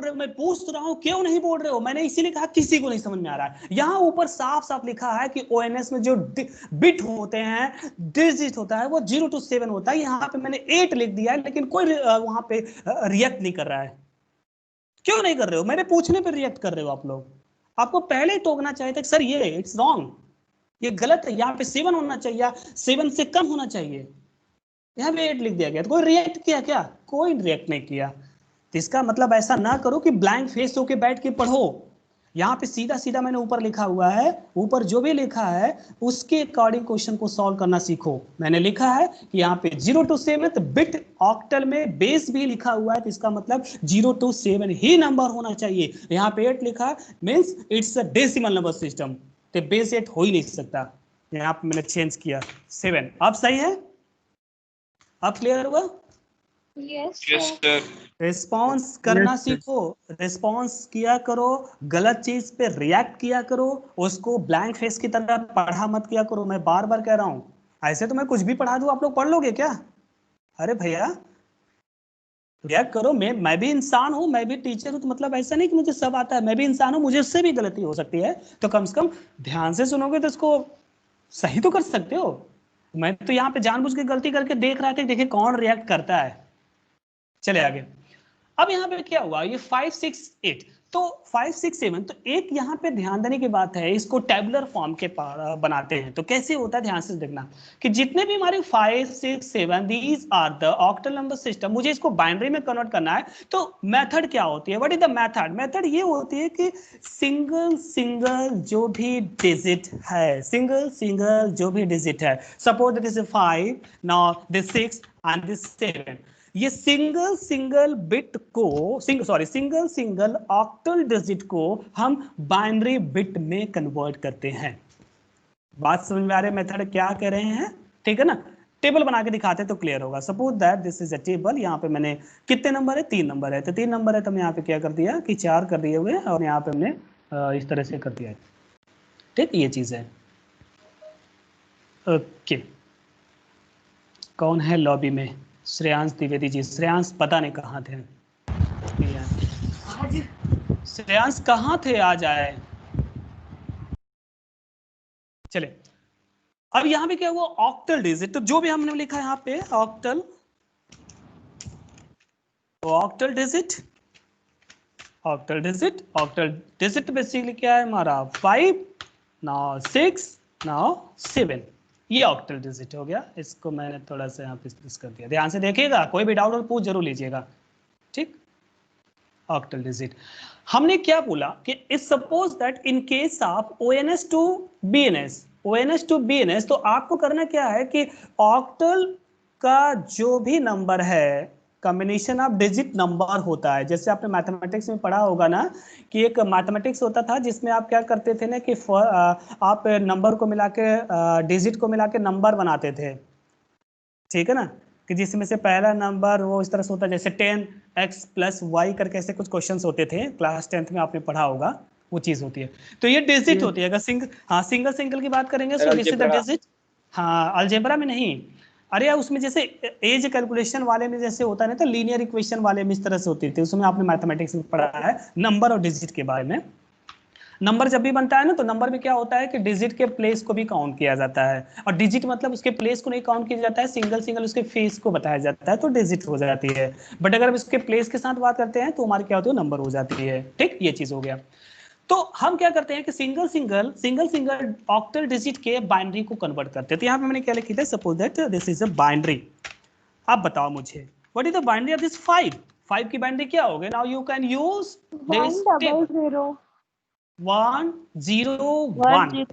[SPEAKER 1] हो, मैं पूछ रहा हूं, क्यों नहीं बोल रहे हो? मैंने इसीलिए कहा किसी को नहीं समझ में आ रहा है। यहाँ ऊपर साफ साफ लिखा है कि ओएनएस में जो बिट होते हैं, डिजिट होता है, वो 0 to 7 होता है। यहाँ पे मैंने 8 लिख दिया है, लेकिन कोई वहां पे रिएक्ट नहीं कर रहा है। क्यों नहीं कर रहे हो? मेरे पूछने पर रिएक्ट कर रहे हो आप लोग। आपको पहले ही टोकना चाहिए था कि सर ये इट्स रॉन्ग, ये गलत है, यहाँ पे 7 होना चाहिए, 7 से कम होना चाहिए, यहाँ पे 8 लिख दिया गया। तो कोई रिएक्ट किया क्या? कोई रिएक्ट नहीं किया। तो इसका मतलब ऐसा ना करो कि ब्लैंक फेस होके बैठ के पढ़ो। यहाँ पे सीधा सीधा मैंने ऊपर लिखा हुआ है, ऊपर जो भी लिखा है उसके अकॉर्डिंग क्वेश्चन को सॉल्व करना सीखो। मैंने लिखा है कि यहाँ पे 0 to 7 बिट ऑक्टल में बेस भी लिखा हुआ है, तो इसका मतलब 0 to 7 ही नंबर होना चाहिए। यहाँ पे 8 लिखा है, means it's a decimal number system, तो बेस 8 हो ही नहीं सकता। यहाँ पे मैंने चेंज किया 7। अब सही है? अब क्लियर हुआ?
[SPEAKER 3] Yes,
[SPEAKER 2] yes
[SPEAKER 3] sir.
[SPEAKER 2] Sir.
[SPEAKER 1] Response करना
[SPEAKER 5] Yes, sir.
[SPEAKER 1] सीखो, रिस्पॉन्स किया करो, गलत चीज पे रिएक्ट किया करो, उसको ब्लैंक फेस की तरह पढ़ा मत किया करो। मैं बार बार कह रहा हूं, ऐसे तो मैं कुछ भी पढ़ा दूं आप लोग पढ़ लोगे क्या? अरे भैया रिएक्ट करो। मैं भी इंसान हूं, मैं भी टीचर हूं, तो मतलब ऐसा नहीं कि मुझे सब आता है, मैं भी इंसान हूं, मुझे उससे भी गलती हो सकती है। तो कम से कम ध्यान से सुनोगे तो इसको सही तो कर सकते हो। मैं तो यहाँ पे जानबूझ के गलती करके देख रहा था कि देखिए कौन रिएक्ट करता है। चले आगे। अब यहाँ पे क्या हुआ, ये 5 6 8, तो 5 6 7, तो एक यहाँ पे ध्यान देने की बात है, इसको टेबुलर फॉर्म के बनाते हैं तो कैसे होता है, ध्यान से देखना कि जितने भी हमारे 5 6 7 these are the octal number system, मुझे इसको बाइनरी में कन्वर्ट करना है। तो मेथड क्या होती है, what is the method? Method ये होती है कि सिंगल सिंगल जो भी डिजिट है, सिंगल सिंगल जो भी डिजिट है, suppose this is 5, now this 6 and this 7, ये सिंगल सिंगल बिट को सिंगल सिंगल ऑक्टल डिजिट को हम बाइनरी बिट में कन्वर्ट करते हैं। बात समझ में आ रही है मेथड क्या कह रहे हैं? ठीक है ना, टेबल बना के दिखाते तो क्लियर होगा। Suppose that this is a table, यहाँ पे मैंने कितने नंबर है, 3 नंबर है, तो 3 नंबर है तो मैं यहाँ पे क्या कर दिया कि 4 कर दिए हुए, और यहाँ पे हमने इस तरह से कर दिया है। ठीक, ये चीज है। ओके, कौन है लॉबी में? श्रेयांश द्विवेदी जी। श्रेयांश पता नहीं कहाँ थे आज, श्रेयांश कहाँ थे आज आए? चले, अब यहाँ पे क्या हुआ, ऑक्टल डिजिट, तो जो भी हमने लिखा है यहाँ पे octal, octal digit, octal digit, octal digit basically क्या है हमारा 5, नाउ 6, नाउ 7, ये ऑक्टल डिजिट हो गया। इसको मैंने थोड़ा सा यहाँ पे डिस्कस कर दिया, ध्यान से देखिएगा, कोई भी डाउट हो पूछ जरूर लीजिएगा। ठीक, ऑक्टल डिजिट हमने क्या बोला कि इस suppose that in case of ONS to BNS, ONS to BNS, तो आपको करना क्या है कि ऑक्टल का जो भी नंबर है कॉम्बिनेशन ऑफ डिजिट नंबर होता है। जैसे आपने मैथमेटिक्स में पढ़ा होगा ना कि एक मैथमेटिक्स होता था जिसमें आप क्या करते थे ना कि आप नंबर को मिला के डिजिट को मिला के नंबर बनाते थे, ठीक है ना, कि जिसमें से पहला नंबर वो इस तरह से होता है जैसे 10x + y करके ऐसे कुछ क्वेश्चंस होते थे, क्लास 10th में आपने पढ़ा होगा, वो चीज होती है। तो ये डिजिट होती है। अगर सिंगल सिंगल की बात करेंगे तो दिस इज द डिजिट। हाँ, अलजेब्रा में नहीं, अरे यार उसमें जैसे एज कैलकुलेशन वाले में जैसे होता है ना, तो लीनियर इक्वेशन वाले में इस तरह से होती थी, उसमें आपने मैथमेटिक्स में पढ़ा है नंबर और डिजिट के बारे में। नंबर जब भी बनता है ना, तो नंबर में क्या होता है कि डिजिट के प्लेस को भी काउंट किया जाता है, और डिजिट मतलब उसके प्लेस को नहीं काउंट किया जाता है, सिंगल सिंगल उसके फेस को बताया जाता है, तो डिजिट हो जाती है। बट अगर हम इसके प्लेस के साथ बात करते हैं तो हमारी क्या होती है, नंबर हो जाती है। ठीक, ये चीज हो गया। तो हम क्या करते हैं कि सिंगल सिंगल ऑक्टल डिजिट के बाइनरी को कन्वर्ट करते हैं। तो यहाँ पे मैंने क्या लिखी था, suppose that this is a binary. आप बताओ मुझे what is the binary of this 5 की बाइनरी क्या होगी? Now you can use this table
[SPEAKER 3] 100.
[SPEAKER 1] 101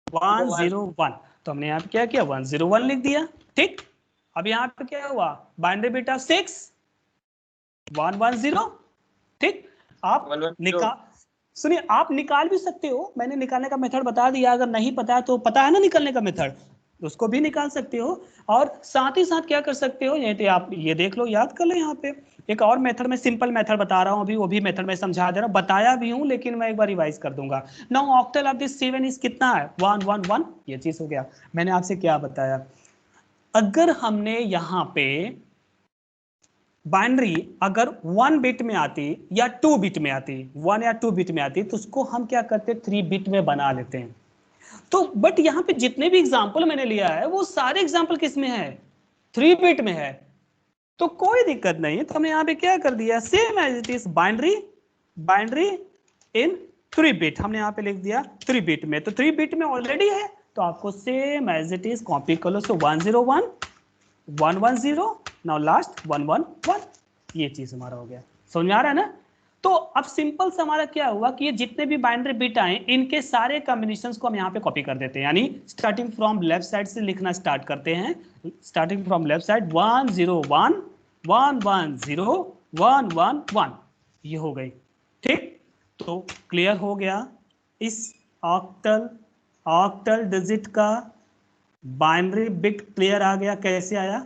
[SPEAKER 1] 101, तो हमने यहाँ पे क्या किया 101 लिख दिया। ठीक, अब यहाँ पे क्या हुआ, बाइनरी बिट ऑफ 6 110। ठीक, आप
[SPEAKER 2] 110।
[SPEAKER 1] निकाल, सुनिए आप निकाल भी सकते हो, मैंने निकालने का मेथड बता दिया, अगर नहीं पता तो पता है ना निकालने का मेथड, उसको भी निकाल सकते हो। और साथ ही साथ क्या कर सकते हो, ये तो आप ये देख लो, याद कर लो। यहाँ पे एक और मेथड, मैं सिंपल मेथड बता रहा हूँ अभी, वो भी मेथड मैं समझा दे रहा हूँ, बताया भी हूँ लेकिन मैं एक बार रिवाइज कर दूंगा। Now octal of this 7 is कितना है, 111, ये चीज हो गया। मैंने आपसे क्या बताया, अगर हमने यहाँ पे बाइनरी अगर 1 बिट में आती या 2 बिट में आती, 1 या 2 बिट में आती, तो उसको हम क्या करते, 3 बिट में बना लेते हैं। तो बट यहाँ पे जितने भी एग्जाम्पल मैंने लिया है वो सारे एग्जाम्पल किस में है, 3 बिट में है, तो कोई दिक्कत नहीं है। तो हमने यहाँ पे क्या कर दिया, same as it is binary in 3 bit, हमने यहाँ पे लिख दिया 3 बिट में, तो 3 बिट में ऑलरेडी है, तो आपको same as it is copy कर लो। सो 101 110, नाउ लास्ट 111, ये चीज हमारा हो गया। समझ में आ रहा है ना? तो अब सिंपल से हमारा क्या हुआ कि ये जितने भी बाइनरी बिट आए इनके सारे कॉम्बिनेशंस को हम यहाँ पे कॉपी कर देते हैं, यानी स्टार्टिंग फ्रॉम लेफ्ट साइड से लिखना स्टार्ट करते हैं, स्टार्टिंग फ्रॉम लेफ्ट साइड 101 110 111, ये हो गई। ठीक, तो क्लियर हो गया इस ऑक्टल डिजिट का बाइनरी बिट, क्लियर आ गया कैसे आया?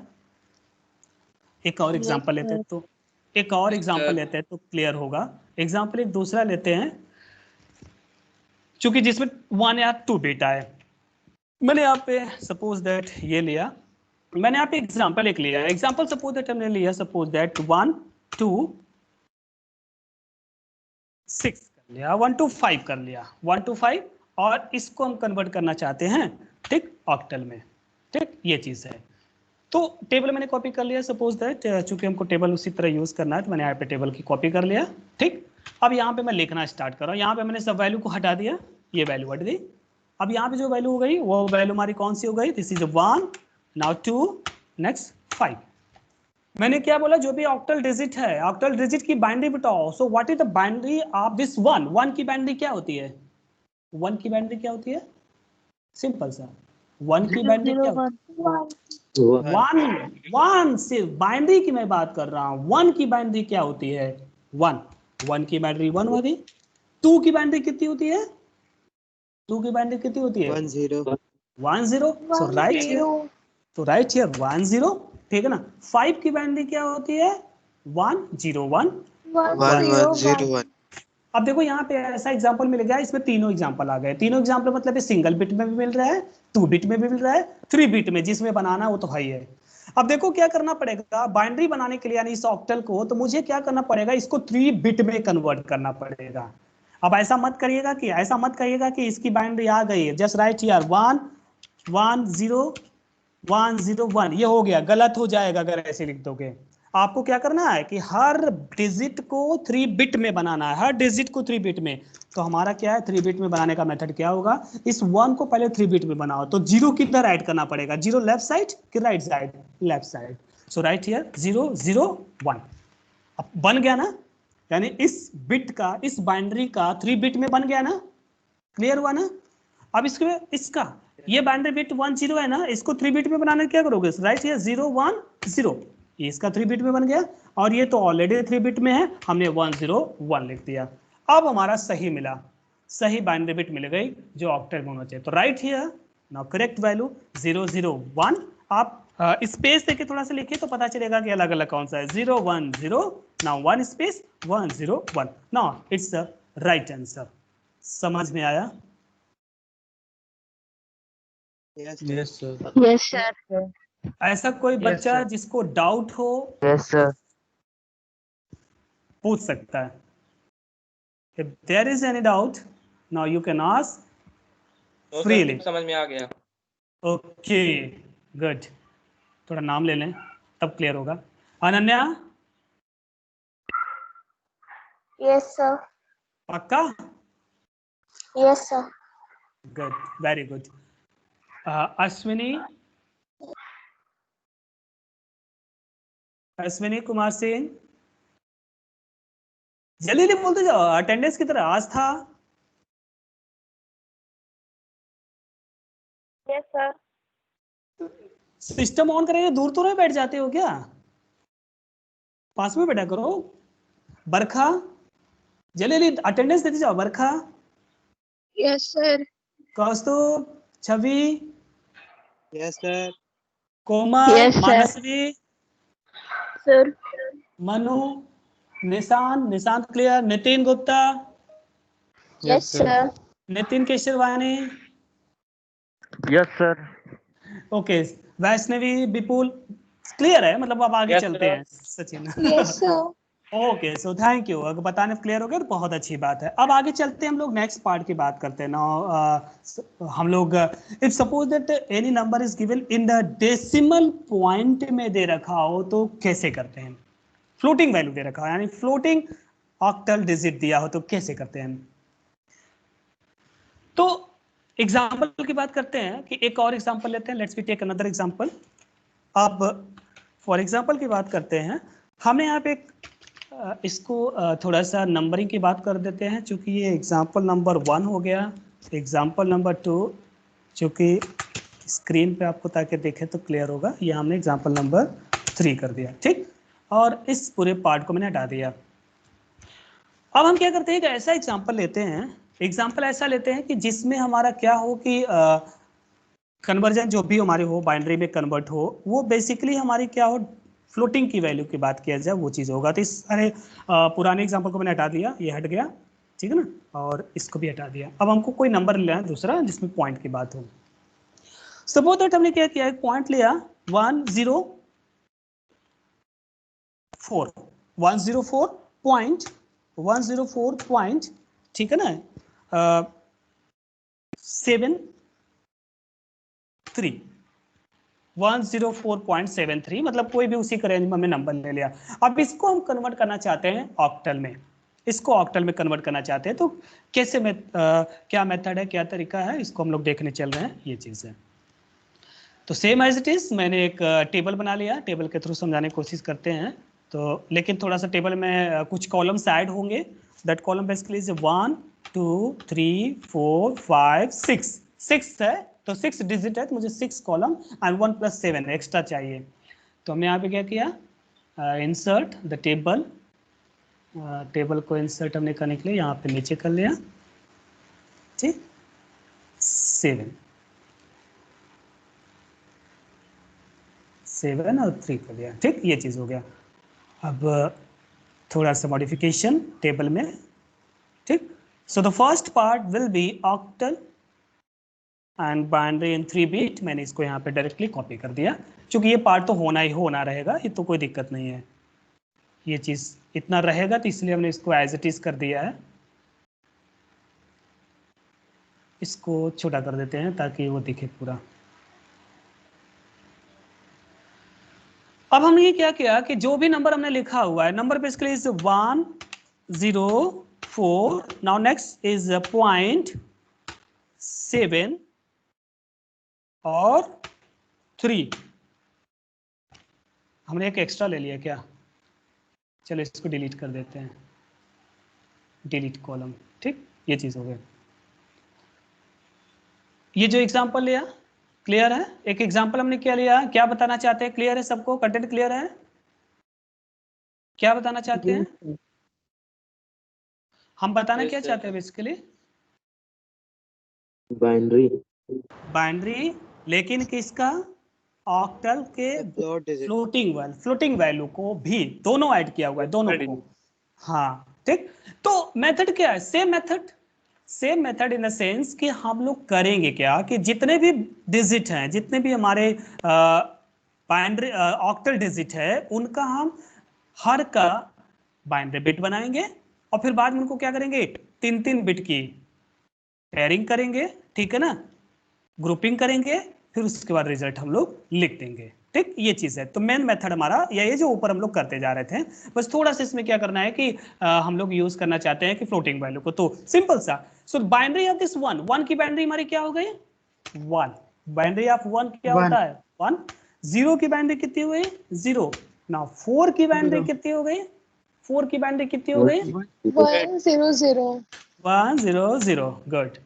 [SPEAKER 1] एक और एग्जांपल लेते हैं तो क्लियर होगा। एग्जांपल एक दूसरा लेते हैं, चूंकि जिसमें 1 या 2 बिट आए। मैंने यहाँ पे सपोज दैट ये लिया, मैंने यहाँ पे एग्जांपल एक लिया, एग्जांपल सपोज दैट हमने लिया, सपोज दैट 1 2 6 कर लिया, 1 2 5 कर लिया, 1 2 5, और इसको हम कन्वर्ट करना चाहते हैं, ठीक, ऑक्टल में। ठीक, ये चीज है। तो टेबल मैंने कॉपी कर लिया, सपोज दैट चूंकि हमको टेबल उसी तरह यूज करना है तो मैंने यहाँ पे टेबल की कॉपी कर लिया। ठीक, अब यहाँ पे मैं लिखना स्टार्ट कर रहा हूँ। यहाँ पे मैंने सब वैल्यू को हटा दिया, ये वैल्यू हट गई। अब यहाँ पे जो वैल्यू हो गई वो वैल्यू हमारी कौन सी हो गई, दिस इज 1, नाउ 2, नेक्स्ट 5। मैंने क्या बोला, जो भी ऑक्टल डिजिट है, ऑक्टल डिजिट की बाइनरी बताओ। So what is the binary of this 1? 1 की बाइनरी क्या होती है? 1 की बाइनरी क्या होती है? सिंपल सा, 1 की बाइनरी क्या होती है? 1 सिर्फ बाइनरी की मैं बात कर रहा हूं। 1 की बाइनरी क्या होती है? 1 की बाइनरी 1 होगी। 2 की बाइनरी कितनी होती है? 2 की बाइनरी कितनी होती है? 1 0। सो राइट हियर, तो राइट हियर 1 0, ठीक है ना। 5 की बाइनरी क्या होती है? 1 0 1
[SPEAKER 3] 1 0 1।
[SPEAKER 1] अब देखो यहाँ पे ऐसा एग्जांपल मिल गया, इसमें तीनों एग्जांपल आ गए। तीनों एग्जांपल मतलब सिंगल बिट में भी मिल रहा है, 2 बिट में भी मिल रहा है, 3 बिट में, जिसमें बनाना वो तो है ही है। अब देखो क्या करना पड़ेगा बाइनरी बनाने के लिए, यानी इस ऑक्टल को, तो मुझे क्या करना पड़ेगा, इसको 3 बिट में कन्वर्ट करना पड़ेगा। अब ऐसा मत करिएगा कि इसकी बाइनरी आ गई है, जस्ट राइट हियर 1 1 0 1 0 1, ये हो गया। गलत हो जाएगा अगर ऐसे लिख दोगे। आपको क्या करना है कि हर डिजिट को 3 बिट में बनाना है, हर डिजिट को 3 बिट में। तो हमारा क्या है, 3 बिट में बनाने का मेथड क्या होगा, इस 1 को पहले 3 बिट में बनाओ। तो 0 किधर ऐड करना पड़ेगा, 0 लेफ्ट साइड कि right side? Left side. So right here 0 0 1। अब बन गया ना, यानी इस बिट का, इस बाइनरी का 3 बिट में बन गया ना, क्लियर हुआ ना। अब इसका ये बाइनरी बिट 1 0 है ना, इसको 3 बिट में बनाने क्या करोगे, राइट हियर 0 1 0, ये इसका 3 बिट में बन गया, और ये तो ऑलरेडी 3 बिट में है, हमने 1 0 1 लिख दिया। अब हमारा सही मिला, सही बाइनरी बिट मिल गई जो ऑक्टल में होना चाहिए। तो right here now correct value 0 0 1। आप स्पेस देके थोड़ा सा लिखिए तो पता चलेगा कि अलग अलग कौन सा है। 0 1 0, now 1 space 1 0 1, now it's the right answer. समझ में आया?
[SPEAKER 3] Yes sir.
[SPEAKER 5] Yes, sir.
[SPEAKER 1] ऐसा कोई बच्चा
[SPEAKER 5] sir.
[SPEAKER 1] जिसको डाउट हो
[SPEAKER 6] Yes, sir.
[SPEAKER 1] पूछ सकता है। If there is any doubt, now you can ask
[SPEAKER 2] तो
[SPEAKER 1] freely.
[SPEAKER 2] सर समझ में आ गया।
[SPEAKER 1] Okay, good. थोड़ा नाम ले लें तब क्लियर होगा। Ananya,
[SPEAKER 3] Yes sir.
[SPEAKER 1] पक्का?
[SPEAKER 3] Yes sir.
[SPEAKER 1] Good, very good. Ashwini, Ashwini Kumar Singh, जल्दी जल्दी बोलते जाओ, अटेंडेंस की तरह आज था।
[SPEAKER 3] Yes sir.
[SPEAKER 1] सिस्टम ऑन करेंगे, दूर तो नहीं बैठ जाते हो क्या? पास में बैठा करो। बरखा, जल्दी जल्दी अटेंडेंस देते जाओ। Barkha,
[SPEAKER 3] Yes sir.
[SPEAKER 1] Kaustubh, Chhavi,
[SPEAKER 3] Yes sir.
[SPEAKER 1] Komal,
[SPEAKER 5] Yes, sir.
[SPEAKER 1] Manasvi,
[SPEAKER 3] Sir.
[SPEAKER 1] Manu, Nishant clear, Nitin Gupta,
[SPEAKER 3] Yes sir.
[SPEAKER 1] Nitin Kesharwani,
[SPEAKER 6] Yes, sir.
[SPEAKER 1] Okay, Vaishnavi, Vipul, clear है, मतलब अब आगे
[SPEAKER 2] Yes,
[SPEAKER 1] चलते
[SPEAKER 2] sir.
[SPEAKER 1] हैं। Sachin,
[SPEAKER 3] Yes sir.
[SPEAKER 1] Okay, so thank you. अगर बताने क्लियर हो गया तो बहुत अच्छी बात है। अब आगे चलते हैं, हम लोग नेक्स्ट पार्ट की बात करते हैं ना। हम लोग if suppose that any number is given in the decimal point में दे रखा हो तो कैसे करते हैं। फ्लोटिंग वैल्यू दे रखा हो, यानी फ्लोटिंग ऑक्टल डिजिट दिया हो तो कैसे करते हैं। तो एग्जाम्पल की बात करते हैं कि एक और एग्जाम्पल लेते हैं। Let's we take another example. अब फॉर एग्जाम्पल की बात करते हैं, हमने यहाँ पे इसको थोड़ा सा नंबरिंग की बात कर देते हैं, चूंकि ये एग्जाम्पल नंबर 1 हो गया। एग्जाम्पल नंबर 2 चूंकि स्क्रीन पे आपको ताकि देखे तो क्लियर होगा, ये हमने एग्जाम्पल नंबर 3 कर दिया, ठीक। और इस पूरे पार्ट को मैंने हटा दिया। अब हम क्या करते हैं कि ऐसा एग्जाम्पल लेते हैं, एग्जाम्पल ऐसा लेते हैं कि जिसमें हमारा क्या हो कि कन्वर्जन जो भी हमारी हो, बाइनरी में कन्वर्ट हो, वो बेसिकली हमारी क्या हो, फ्लोटिंग की वैल्यू की बात किया जाए वो चीज़ होगा। तो इस सारे पुराने एग्जाम्पल को मैंने हटा दिया, ये हट गया, ठीक है ना, और इसको भी हटा दिया। अब हमको कोई नंबर लेना है दूसरा जिसमें पॉइंट की बात हो। सपोज दैट हमने क्या किया, एक पॉइंट लिया 104 पॉइंट, ठीक है ना, 73 104.73, मतलब कोई भी उसी का रेंज में हमने नंबर ले लिया। अब इसको हम कन्वर्ट करना चाहते हैं ऑक्टल में, इसको ऑक्टल में कन्वर्ट करना चाहते हैं, तो कैसे क्या मेथड है, क्या तरीका है, इसको हम लोग देखने चल रहे हैं, ये चीज़ है। तो सेम एज इट इज़ मैंने एक टेबल बना लिया, टेबल के थ्रू समझाने की कोशिश करते हैं। तो लेकिन थोड़ा सा टेबल में कुछ कॉलम्स ऐड होंगे। दैट कॉलम बेसिकली इज 1 2 3 4 5 6 है, तो 6 डिजिट है, तो मुझे 6 कॉलम एंड 1 + 7 एक्स्ट्रा चाहिए। तो हमने यहाँ पे क्या किया, इंसर्ट द टेबल, टेबल को इंसर्ट हमने करने के लिए यहाँ पे नीचे कर लिया, ठीक, 7 और 3 कर दिया, ठीक, ये चीज़ हो गया। अब थोड़ा सा मॉडिफिकेशन टेबल में, ठीक। So the first part will be octal and binary in 3 bit. मैंने इसको यहाँ पे डायरेक्टली कॉपी कर दिया, क्योंकि ये पार्ट तो होना रहेगा, ये तो कोई दिक्कत नहीं है, ये चीज़ इतना रहेगा, तो इसलिए हमने इसको एज इट इज कर दिया है। इसको छोटा कर देते हैं ताकि वो दिखे पूरा। अब हमने ये क्या किया कि जो भी नंबर हमने लिखा हुआ है, number basically is 104, now next is 0.7 और 3, हमने एक एक्स्ट्रा ले लिया क्या, चलो इसको डिलीट कर देते हैं, डिलीट कॉलम, ठीक, ये चीज हो गई। ये जो एग्जांपल लिया क्लियर है, एक एग्जांपल हमने क्या लिया, क्या बताना चाहते हैं, क्लियर है सबको, कंटेंट क्लियर है, क्या बताना चाहते हैं, हम बताना क्या चाहते हैं बेसिकली, बाइनरी, लेकिन किसका, ऑक्टल के फ्लोटिंग वैल्यू को भी दोनों ऐड किया हुआ है, दोनों को, हाँ, ठीक। तो मेथड क्या है, same method in the sense कि हम लोग करेंगे क्या कि जितने भी डिजिट हैं, जितने भी हमारे बाइनरी ऑक्टल डिजिट है, उनका हम हर का बाइनरी बिट बनाएंगे और फिर बाद में उनको क्या करेंगे, 3 बिट की पेयरिंग करेंगे, ठीक है ना, ग्रुपिंग करेंगे, फिर उसके बाद रिजल्ट हम लोग लिख देंगे, ठीक, ये चीज है। तो मेन मेथड हमारा यही जो ऊपर हम लोग करते जा रहे थे, बस थोड़ा सा इसमें क्या करना है कि हम लोग यूज करना चाहते हैं कि फ्लोटिंग वैल्यू को, तो सिंपल सा। सो बाइनरी ऑफ दिस 1 की बाइनरी हमारी क्या हो गई, 1, बाइनरी ऑफ 1 क्या होता है 1, 0 की बाइनरी कितनी हुई 0, नाउ 4 की बाइनरी कितनी हो गई, 4 की बाइनरी कितनी हो गई 100, गुड,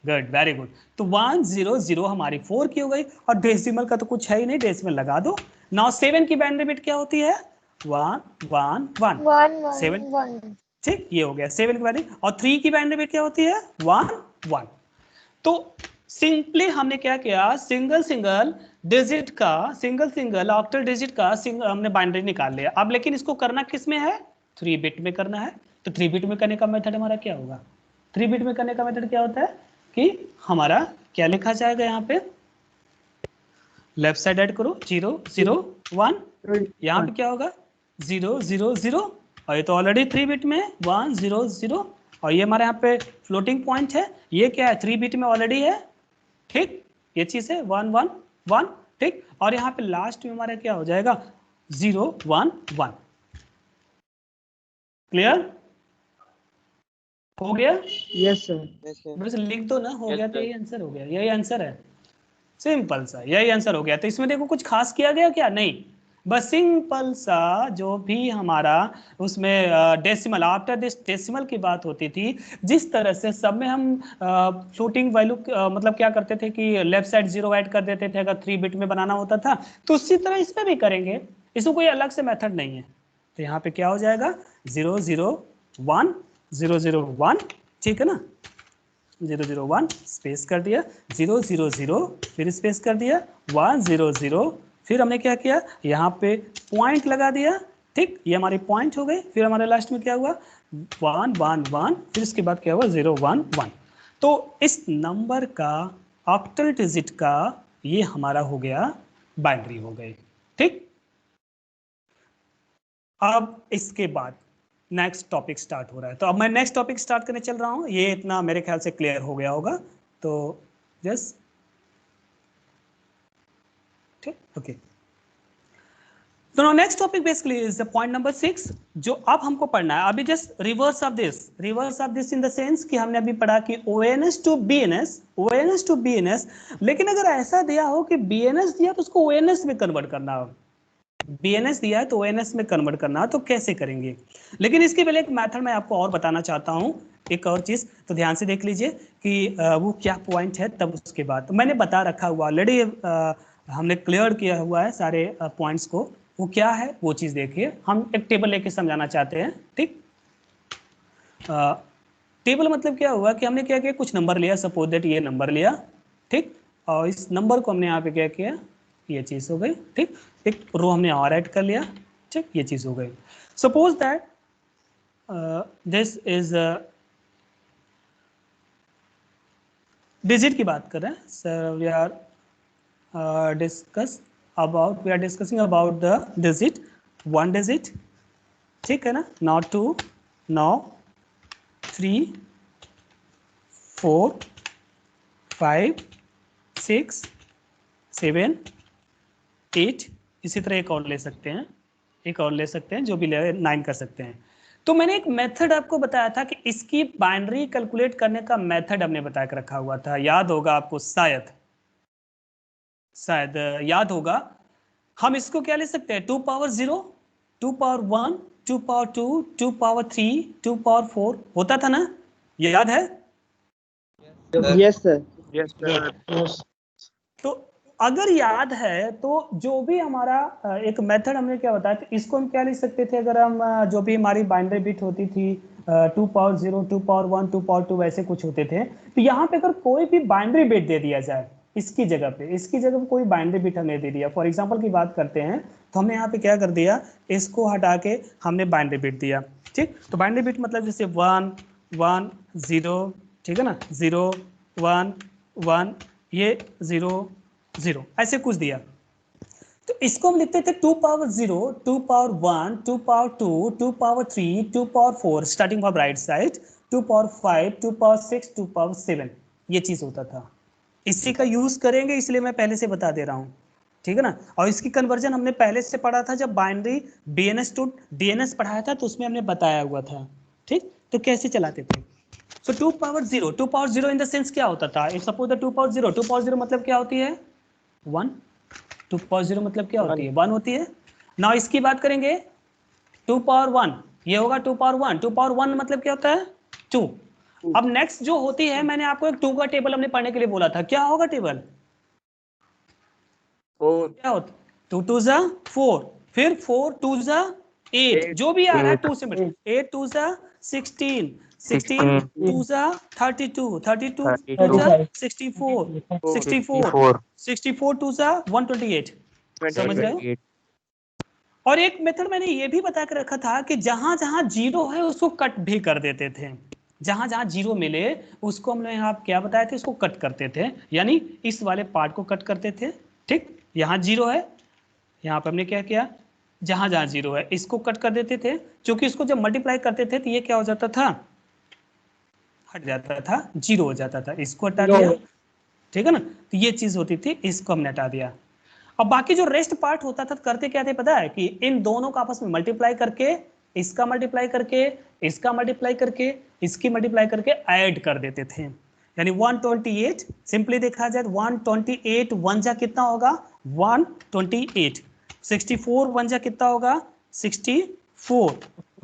[SPEAKER 1] वेरी गुड। तो 100 हमारी 4 की हो गई, और डेसिमल का तो कुछ है ही नहीं, डेसिमल लगा दो। नाउ 7 की बाइनरी बिट क्या होती है 1 1 1 7, ठीक, ये हो गया 7 की बाइनरी, और 3 की बाइनरी बिट क्या होती है 1 1। तो सिंपली हमने क्या किया, सिंगल डिजिट का, सिंगल ऑक्टल डिजिट का हमने बाइनरी निकाल लिया। अब लेकिन इसको करना किस में है, 3 बिट में करना है। तो 3 बिट में करने का मेथड हमारा क्या होगा, 3 बिट में करने का मेथड क्या होता है कि हमारा क्या लिखा जाएगा, यहाँ पे लेफ्ट साइड ऐड करो 0 0 1, यहाँ पे क्या होगा 0 0 0, और ये तो ऑलरेडी 3 बिट में 1 0 0, और ये हमारे यहाँ पे फ्लोटिंग पॉइंट है, ये क्या है 3 बिट में ऑलरेडी है, ठीक, ये चीज है 1 1 1, ठीक, और यहाँ पे लास्ट में हमारा क्या हो जाएगा 0 1 1, क्लियर हो गया,
[SPEAKER 5] यस सर,
[SPEAKER 1] बस लिख दो ना, हो गया, तो यही आंसर हो गया, यही आंसर है, सिंपल सा यही आंसर हो गया। तो इसमें देखो कुछ खास किया गया क्या, नहीं, बस सिंपल सा जो भी हमारा उसमें डेसिमल, आफ्टर दिस डेसिमल की बात होती थी, जिस तरह से सब में हम फ्लोटिंग वैल्यू मतलब क्या करते थे कि लेफ्ट साइड 0 ऐड कर देते थे अगर 3 बिट में बनाना होता था, तो उसी तरह इसमें भी करेंगे, इसमें कोई अलग से मेथड नहीं है। तो यहाँ पे क्या हो जाएगा 0 0 1 0 0 1, ठीक है ना, 0 0 1 स्पेस कर दिया, 0 0 0 फिर स्पेस कर दिया, 1 0 0 फिर हमने क्या किया, यहाँ पे पॉइंट लगा दिया, ठीक, ये हमारे पॉइंट हो गए। फिर हमारे लास्ट में क्या हुआ, 1 1 1, फिर इसके बाद क्या हुआ 0 1 1। तो इस नंबर का ऑक्टल डिजिट का ये हमारा हो गया बाइनरी हो गई, ठीक। अब इसके बाद नेक्स्ट टॉपिक स्टार्ट हो रहा है, तो अब मैं नेक्स्ट टॉपिक स्टार्ट करने चल रहा हूँ। ये इतना मेरे ख्याल से क्लियर हो गया होगा, तो जस्ट ठीक, ओके। तो next topic basically is the point number 6, जो अब हमको पढ़ना है। अभी just reverse of this in the sense कि हमने अभी पढ़ा कि ONS टू BNS, लेकिन अगर ऐसा दिया हो कि BNS दिया तो उसको ONS में कन्वर्ट करना हो, BNS दिया है तो ONS में कन्वर्ट करना, तो कैसे करेंगे। लेकिन इसके पहले एक मेथड मैं आपको और बताना चाहता हूँ, एक और चीज, तो ध्यान से देख लीजिए कि वो क्या पॉइंट है। तब उसके बाद तो मैंने बता रखा हुआ ऑलरेडी, हमने क्लियर किया हुआ है सारे पॉइंट्स को। वो क्या है वो चीज देखिए, हम एक टेबल लेके समझाना चाहते हैं, ठीक। टेबल मतलब क्या हुआ कि हमने क्या किया, कुछ नंबर लिया, सपोज दैट ये नंबर लिया, ठीक, और इस नंबर को हमने यहाँ पे क्या किया, ये चीज हो गई, ठीक। एक रो हमने और ऐड कर लिया, ठीक, ये चीज हो गई। Suppose that this is digit की बात कर रहे हैं sir, we are discussing about the digit, 1 digit, ठीक है ना, नॉट 2, नौ 3 4 5 6 7 8, इसी तरह एक और ले सकते हैं, जो भी ले 9 कर सकते हैं। तो मैंने एक मेथड आपको बताया था कि इसकी बाइनरी कैलकुलेट करने का मेथड हमने बता के रखा हुआ था, याद होगा आपको, शायद याद होगा। हम इसको क्या ले सकते हैं, 2 power 0, 2 power 1, 2 power 2, 2 power 3, 2 power 4 होता था ना, ये याद है।
[SPEAKER 5] Yes, sir.
[SPEAKER 6] Yes, sir.
[SPEAKER 1] तो अगर याद है तो जो भी हमारा एक मेथड हमने क्या बताया था, इसको हम क्या लिख सकते थे, अगर हम जो भी हमारी बाइनरी बिट होती थी, 2 पावर 0, 2 पावर 1, 2 पावर 2 वैसे कुछ होते थे, तो यहाँ पे अगर कोई भी बाइनरी बिट दे दिया जाए, इसकी जगह पे कोई बाइनरी बिट हमने दे दिया, फॉर एग्जांपल की बात करते हैं, तो हमने यहाँ पे क्या कर दिया, इसको हटा के हमने बाइनरी बिट दिया, ठीक। तो बाइनरी बिट मतलब जैसे 1 1 0, ठीक है ना, 0 1 1, ये 0 0, ऐसे कुछ दिया। तो इसको हम लिखते थे 2 power 0, 2 power 1, 2 power 2, 2 power 3, 2 power 4, starting from right side, 2 power 5, 2 power 6, 2 power 7, ये चीज होता था। इसी का यूज करेंगे, इसलिए मैं पहले से बता दे रहा हूँ, ठीक है ना। और इसकी कन्वर्जन हमने पहले से पढ़ा था, जब बाइनरी BNS टू DNS पढ़ाया था, तो उसमें हमने बताया हुआ था, ठीक। तो कैसे चलाते थे। सो 2 पावर 0 इन द सेंस क्या होता था, सपोज द 2 पावर 0 मतलब क्या होती है, 1। 2 पावर 0 मतलब क्या होती है, 1 होती है ना। इसकी बात करेंगे 2 पावर 1, ये होगा 2 पावर 1, 2 पावर 1 मतलब क्या होता है, 2। अब नेक्स्ट जो होती है, मैंने आपको एक 2 का टेबल हमने पढ़ने के लिए बोला था, क्या होगा टेबल,
[SPEAKER 2] 4
[SPEAKER 1] क्या होता, 2 2 जा 4, फिर 4 2 जा 8, जो भी आ रहा है 2 से, 8 2 जा 16, 16 2 जा 32, 32 2 जा 64, 64 64 2 जा 128, समझ रहे हो। और एक मेथड मैंने ये भी बता के रखा था कि जहां जहां जीरो है उसको कट भी कर देते थे, जहां जहां जीरो मिले उसको हमने यहाँ क्या बताए थे, उसको कट करते थे, यानी इस वाले पार्ट को कट करते थे, ठीक। यहाँ जीरो है, यहाँ पे हमने क्या किया, जहां जहां जीरो है इसको कट कर देते थे, क्योंकि इसको जब मल्टीप्लाई करते थे तो ये क्या हो जाता था, हट जाता था, जीरो हो जाता था, इसको हटा दिया, ठीक है ना। तो ये चीज होती थी, इसको हमने हटा दिया। अब बाकी जो रेस्ट पार्ट होता था, करते क्या थे पता है, कि इन दोनों का आपस में मल्टीप्लाई करके, इसका मल्टीप्लाई करके, इसका मल्टीप्लाई करके, इसकी मल्टीप्लाई करके ऐड कर देते थे, यानी 128। सिंपली देखा जाए 128 वन जा कितना होगा, 128, 64 वन जा कितना होगा, 64,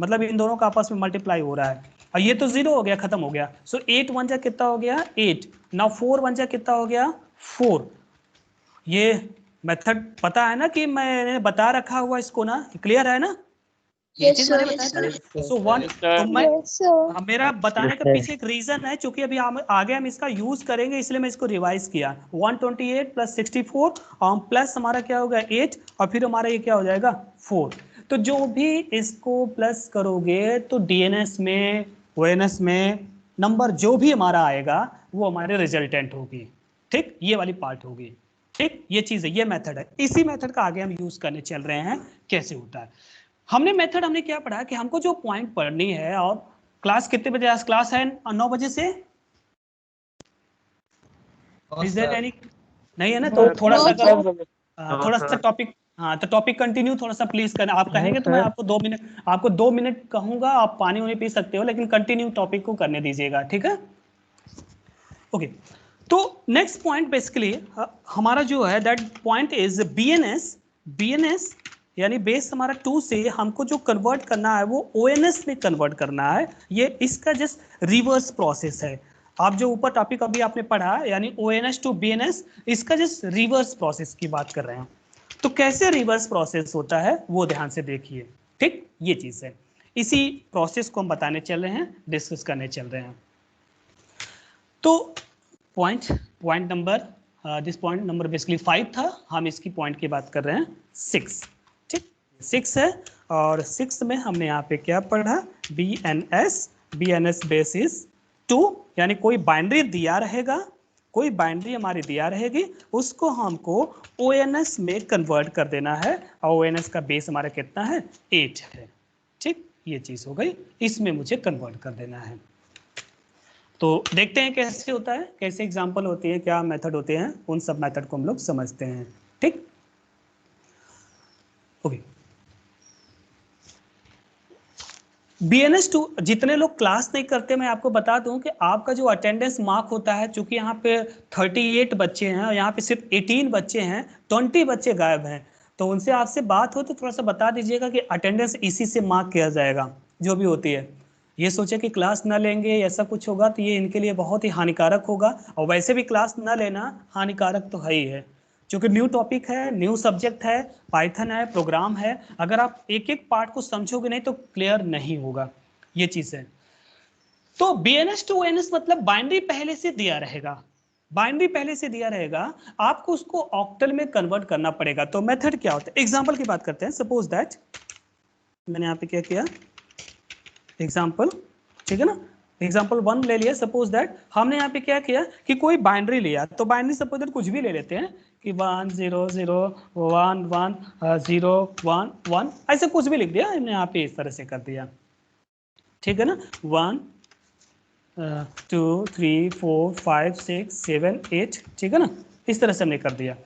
[SPEAKER 1] मतलब इन दोनों का आपस में मल्टीप्लाई हो रहा है। और ये तो जीरो हो गया, खत्म हो गया। सो 8 वन जा कितना हो गया, 8, नाउ 4 वन जा कितना हो गया, 4। ये मेथड पता है ना, कि मैंने बता रखा हुआ इसको ना, क्लियर है ना। ये
[SPEAKER 3] Yes,
[SPEAKER 1] चीज मैंने
[SPEAKER 3] sir.
[SPEAKER 1] बताया था ना।
[SPEAKER 5] Yes,
[SPEAKER 1] so one,
[SPEAKER 2] Yes, sir.
[SPEAKER 1] तो मैं
[SPEAKER 3] Yes, sir.
[SPEAKER 1] मेरा बताने
[SPEAKER 6] Yes,
[SPEAKER 1] का
[SPEAKER 6] sir.
[SPEAKER 1] पीछे एक रीजन है, क्योंकि अभी हम आगे हम इसका यूज करेंगे, इसलिए मैं इसको रिवाइज किया। 128 प्लस 64 और प्लस हमारा क्या होगा 8 और फिर हमारा ये क्या हो जाएगा 4। तो जो भी इसको प्लस करोगे तो डीएनएस में ओएनएस में नंबर जो भी हमारा आएगा वो हमारे रिजल्टेंट होगी। ठीक, ये वाली पार्ट होगी। ठीक, ये चीज है, ये मेथड है। इसी मेथड का आगे हम यूज करने चल रहे हैं, कैसे होता है। हमने क्या पढ़ा कि हमको जो पॉइंट पढ़नी है, और क्लास कितने बजे? आज क्लास है 9 बजे से। Is there any? नहीं है ना, तो थोड़ा सा अगर थोड़ा सा टॉपिक, हाँ तो टॉपिक कंटिन्यू थोड़ा सा प्लीज करना। आप कहेंगे तो मैं आपको 2 मिनट कहूंगा, आप पानी वानी पी सकते हो, लेकिन कंटिन्यू टॉपिक को करने दीजिएगा, ठीक है? ओके, तो नेक्स्ट पॉइंट बेसिकली हमारा जो है दैट पॉइंट इज बीएनएस यानी बेस हमारा 2 से हमको जो कन्वर्ट करना है वो ओएनएस में कन्वर्ट करना है। ये इसका जस्ट रिवर्स प्रोसेस है। आप जो ऊपर टॉपिक अभी आपने पढ़ा यानी ओएनएस टू बीएनएस, इसका जस्ट रिवर्स प्रोसेस की बात कर रहे हैं। तो कैसे रिवर्स प्रोसेस होता है वो ध्यान से देखिए। ठीक, ये चीज है, इसी प्रोसेस को हम बताने चल रहे हैं, डिस्कस करने चल रहे हैं। तो point number this point number basically 5 था, हम इसकी पॉइंट की बात कर रहे हैं 6। ठीक, 6 है, और 6 में हमने यहाँ पे क्या पढ़ा? बीएनएस बेस इज 2, यानी कोई बाइनरी दिया रहेगा, कोई बाइनरी हमारी दिया रहेगी, उसको हमको ओएनएस में कन्वर्ट कर देना है, और ओएनएस का बेस हमारा कितना है? 8 है। ठीक, ये चीज हो गई, इसमें मुझे कन्वर्ट कर देना है। तो देखते हैं कैसे होता है, कैसे एग्जांपल होती है, क्या मेथड होते हैं, उन सब मेथड को हम लोग समझते हैं। ठीक, ओके। बीएनएस 2 जितने लोग क्लास नहीं करते, मैं आपको बता दूं कि आपका जो अटेंडेंस मार्क होता है, चूंकि यहाँ पे 38 बच्चे हैं और यहाँ पे सिर्फ 18 बच्चे हैं, 20 बच्चे गायब हैं, तो उनसे आपसे बात हो तो थोड़ा सा बता दीजिएगा कि अटेंडेंस इसी से मार्क किया जाएगा जो भी होती है। ये सोचे कि क्लास ना लेंगे ऐसा कुछ होगा तो ये इनके लिए बहुत ही हानिकारक होगा, और वैसे भी क्लास ना लेना हानिकारक तो है ही है, क्योंकि न्यू टॉपिक है, न्यू सब्जेक्ट है, पाइथन है, प्रोग्राम है। अगर आप एक एक पार्ट को समझोगे नहीं तो क्लियर नहीं होगा, ये चीज है। तो बीएनएस टू ओएनएस मतलब बाइनरी पहले से दिया रहेगा, बाइनरी पहले से दिया रहेगा, आपको उसको ऑक्टल में कन्वर्ट करना पड़ेगा। तो मेथड क्या होता है, एग्जाम्पल की बात करते हैं। सपोज दैट मैंने यहाँ पे क्या किया, एग्जाम्पल, ठीक है ना, एग्जाम्पल 1 ले लिया। सपोज दैट हमने यहाँ पे क्या किया कि कोई बाइनरी लिया, तो बाइनरी सपोज दैट कुछ भी ले लेते हैं कि 1 0 0 1 1 0 1 1, ऐसे कुछ भी लिख दिया हमने यहाँ पे, इस तरह से कर दिया, ठीक है ना। 1 2 3 4 5 6 7 8, ठीक है ना, इस तरह से हमने कर दिया।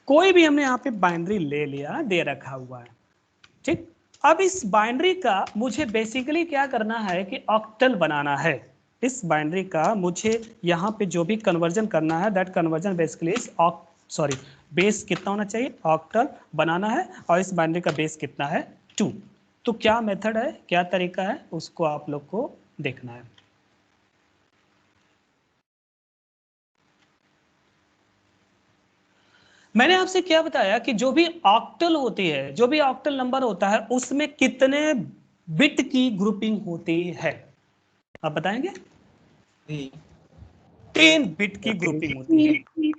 [SPEAKER 1] कोई भी हमने यहाँ पे बाइनरी ले लिया, दे रखा हुआ है, ठीक। अब इस बाइनरी का मुझे बेसिकली क्या करना है कि ऑक्टल बनाना है। इस बाइनरी का मुझे यहाँ पे जो भी कन्वर्जन करना है, that conversion basically is base कितना होना चाहिए, ऑक्टल बनाना है, और इस बाइनरी का बेस कितना है 2। तो क्या मेथड है, क्या तरीका है, उसको आप लोग को देखना है। मैंने आपसे क्या बताया कि जो भी ऑक्टल होती है, जो भी ऑक्टल नंबर होता है, उसमें कितने बिट की ग्रुपिंग होती है, आप बताएंगे? 10 बिट की ग्रुपिंग होती है।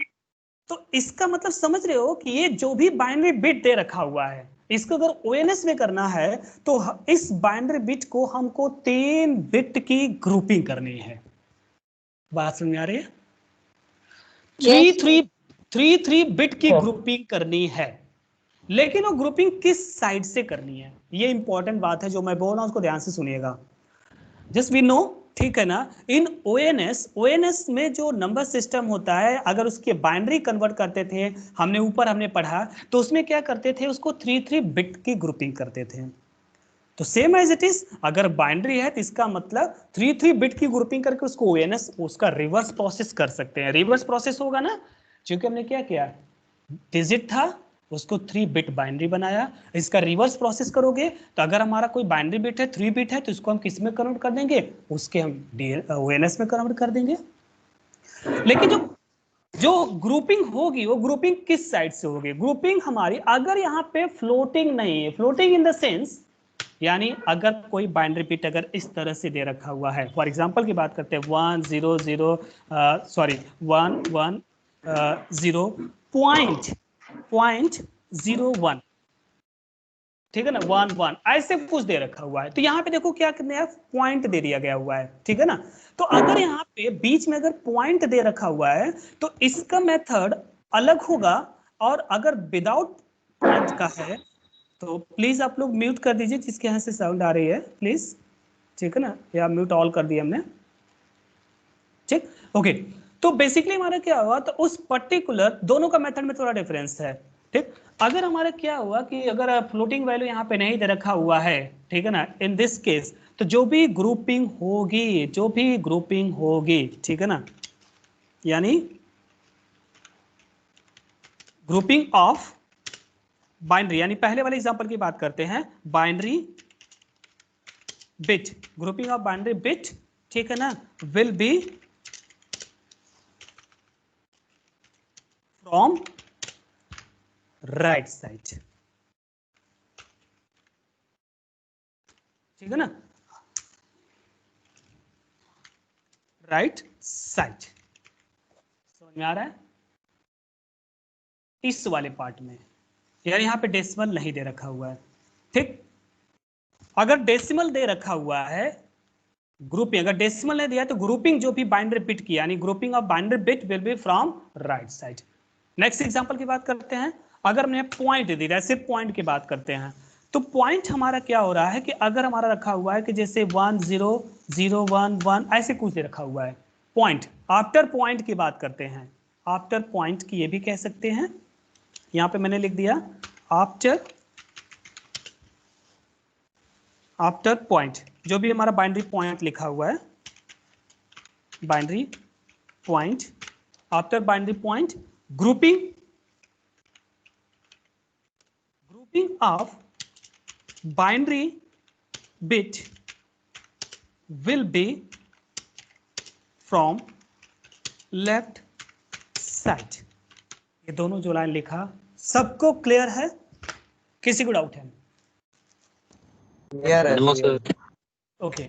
[SPEAKER 1] तो इसका मतलब समझ रहे हो कि ये जो भी बाइनरी बिट दे रखा हुआ है, इसको अगर ओएनएस में करना है तो इस बाइनरी बिट को हमको 3 बिट की ग्रुपिंग करनी है। बात समझ में आ रही है?
[SPEAKER 3] Yes.
[SPEAKER 1] 3 बिट की ग्रुपिंग करनी है, लेकिन वो ग्रुपिंग किस साइड से करनी है, ये इंपॉर्टेंट बात है जो मैं बोल रहा हूं, उसको ध्यान से सुनिएगा। जस्ट वी नो, ठीक है ना, इन ओएनएस में जो नंबर सिस्टम होता है, अगर उसके बाइनरी कन्वर्ट करते थे, हमने पढ़ा, तो उसमें क्या करते थे, उसको 3 बिट की ग्रुपिंग करते थे। तो सेम एज इट इज, अगर बाइनरी है तो इसका मतलब 3 बिट की ग्रुपिंग करके उसको ओएनएस उसका रिवर्स प्रोसेस कर सकते हैं। रिवर्स प्रोसेस होगा ना, क्योंकि हमने क्या किया, डिजिट था, उसको 3 बिट बाइनरी बनाया। इसका रिवर्स प्रोसेस करोगे तो अगर हमारा कोई बाइनरी बिट है 3 बिट है, तो इसको हम किस में कन्वर्ट कर देंगे, उसके हम ओएनएस में कन्वर्ट कर देंगे। लेकिन जो ग्रुपिंग होगी वो ग्रुपिंग किस साइड से होगी, ग्रुपिंग हमारी अगर यहाँ पे फ्लोटिंग नहीं है, फ्लोटिंग इन द सेंस यानी अगर कोई बाइनरी बिट अगर इस तरह से दे रखा हुआ है, फॉर एग्जांपल की बात करते हैं 1 0 0 सॉरी 1 1 0 पॉइंट 01, ठीक है ना, 1 1 ऐसे कुछ दे रखा हुआ है, तो यहाँ पे देखो क्या करना है, पॉइंट दे दिया गया हुआ है, ठीक है ना। तो अगर यहाँ पे बीच में अगर पॉइंट दे रखा हुआ है तो इसका मेथड अलग होगा, और अगर विदाउट पॉइंट का है तो प्लीज आप लोग म्यूट कर दीजिए जिसके यहाँ से साउंड आ रही है प्लीज, ठीक है ना, या म्यूट ऑल कर दिया हमने, ठीक, ओके। तो बेसिकली हमारा क्या हुआ, तो उस पर्टिकुलर दोनों का मेथड में थोड़ा डिफरेंस है, ठीक। अगर हमारा क्या हुआ कि अगर फ्लोटिंग वैल्यू यहाँ पे नहीं दे रखा हुआ है, ठीक है ना, इन दिस केस तो जो भी ग्रुपिंग होगी, ठीक है ना, यानी ग्रुपिंग ऑफ बाइनरी, यानी पहले वाले एग्जांपल की बात करते हैं, binary bit, grouping of binary bit, ठीक है ना, will be from right side, ठीक है ना, राइट साइड, समझ में आ रहा है इस वाले पार्ट में, यार यहाँ पे डेसिमल नहीं दे रखा हुआ है, ठीक। अगर डेसिमल दे रखा हुआ है, ग्रुपिंग अगर डेसिमल नहीं दिया तो ग्रुपिंग जो भी बाइनरी बिट की, यानी grouping of binary bit will be from right side. Next example की बात करते हैं, अगर हमने पॉइंट दे दिया, सिर्फ पॉइंट की बात करते हैं, तो पॉइंट हमारा क्या हो रहा है कि अगर हमारा रखा हुआ है कि जैसे 1 0 0 1 1 ऐसे कुछ दे रखा हुआ है, पॉइंट, आफ्टर पॉइंट की बात करते हैं, आफ्टर पॉइंट की ये भी कह सकते हैं, यहां पे मैंने लिख दिया आफ्टर पॉइंट, जो भी हमारा बाइनरी पॉइंट लिखा हुआ है, binary point, after binary point grouping of binary bit will be from left side. ये दोनों जो लाइन लिखा सबको क्लियर है, किसी को डाउट है?
[SPEAKER 6] No sir.
[SPEAKER 1] ओके,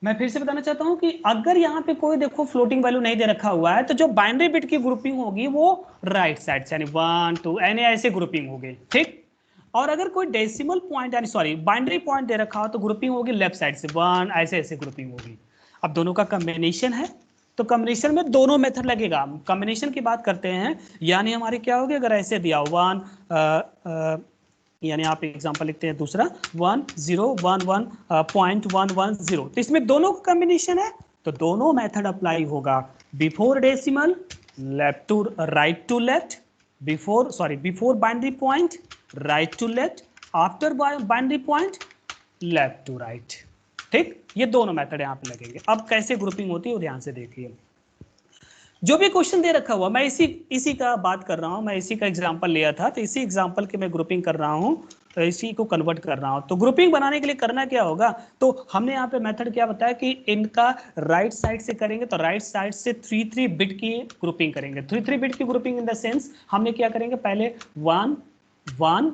[SPEAKER 1] मैं फिर से बताना चाहता हूं कि अगर यहाँ पे कोई देखो फ्लोटिंग वैल्यू नहीं दे रखा हुआ है तो जो बाइनरी बिट की ग्रुपिंग होगी वो राइट साइड से, यानी 1 2 यानी ऐसे ग्रुपिंग होगी, ठीक। और अगर कोई डेसिमल पॉइंट यानी सॉरी बाइनरी पॉइंट दे रखा हो तो ग्रुपिंग होगी लेफ्ट साइड से 1, ऐसे ऐसे ग्रुपिंग होगी। अब दोनों का कॉम्बिनेशन है तो कॉम्बिनेशन में दोनों मेथड लगेगा। कॉम्बिनेशन की बात करते हैं, यानी हमारी क्या होगी, अगर ऐसे दिया 1 यानी आप एग्जांपल लिखते हैं दूसरा 1 0 1 1 .110, तो इसमें दोनों का कॉम्बिनेशन है तो दोनों मेथड अप्लाई होगा, before decimal left to right to left, before binary point right to left, after binary point left to right, ठीक। ये दोनों मेथड यहाँ पे लगेंगे। अब कैसे ग्रुपिंग होती है वो ध्यान से देखिए। जो भी क्वेश्चन दे रखा हुआ, मैं इसी का बात कर रहा हूं, मैं इसी का एग्जांपल लिया था तो इसी एग्जांपल के मैं ग्रुपिंग कर रहा हूं, तो इसी को कन्वर्ट कर रहा हूं। तो ग्रुपिंग बनाने के लिए करना क्या होगा, तो हमने यहाँ पे मेथड क्या बताया कि इनका राइट साइड से करेंगे तो राइट साइड से 3 बिट की ग्रुपिंग करेंगे। 3 बिट की ग्रुपिंग इन द सेंस हमने क्या करेंगे, पहले 1 1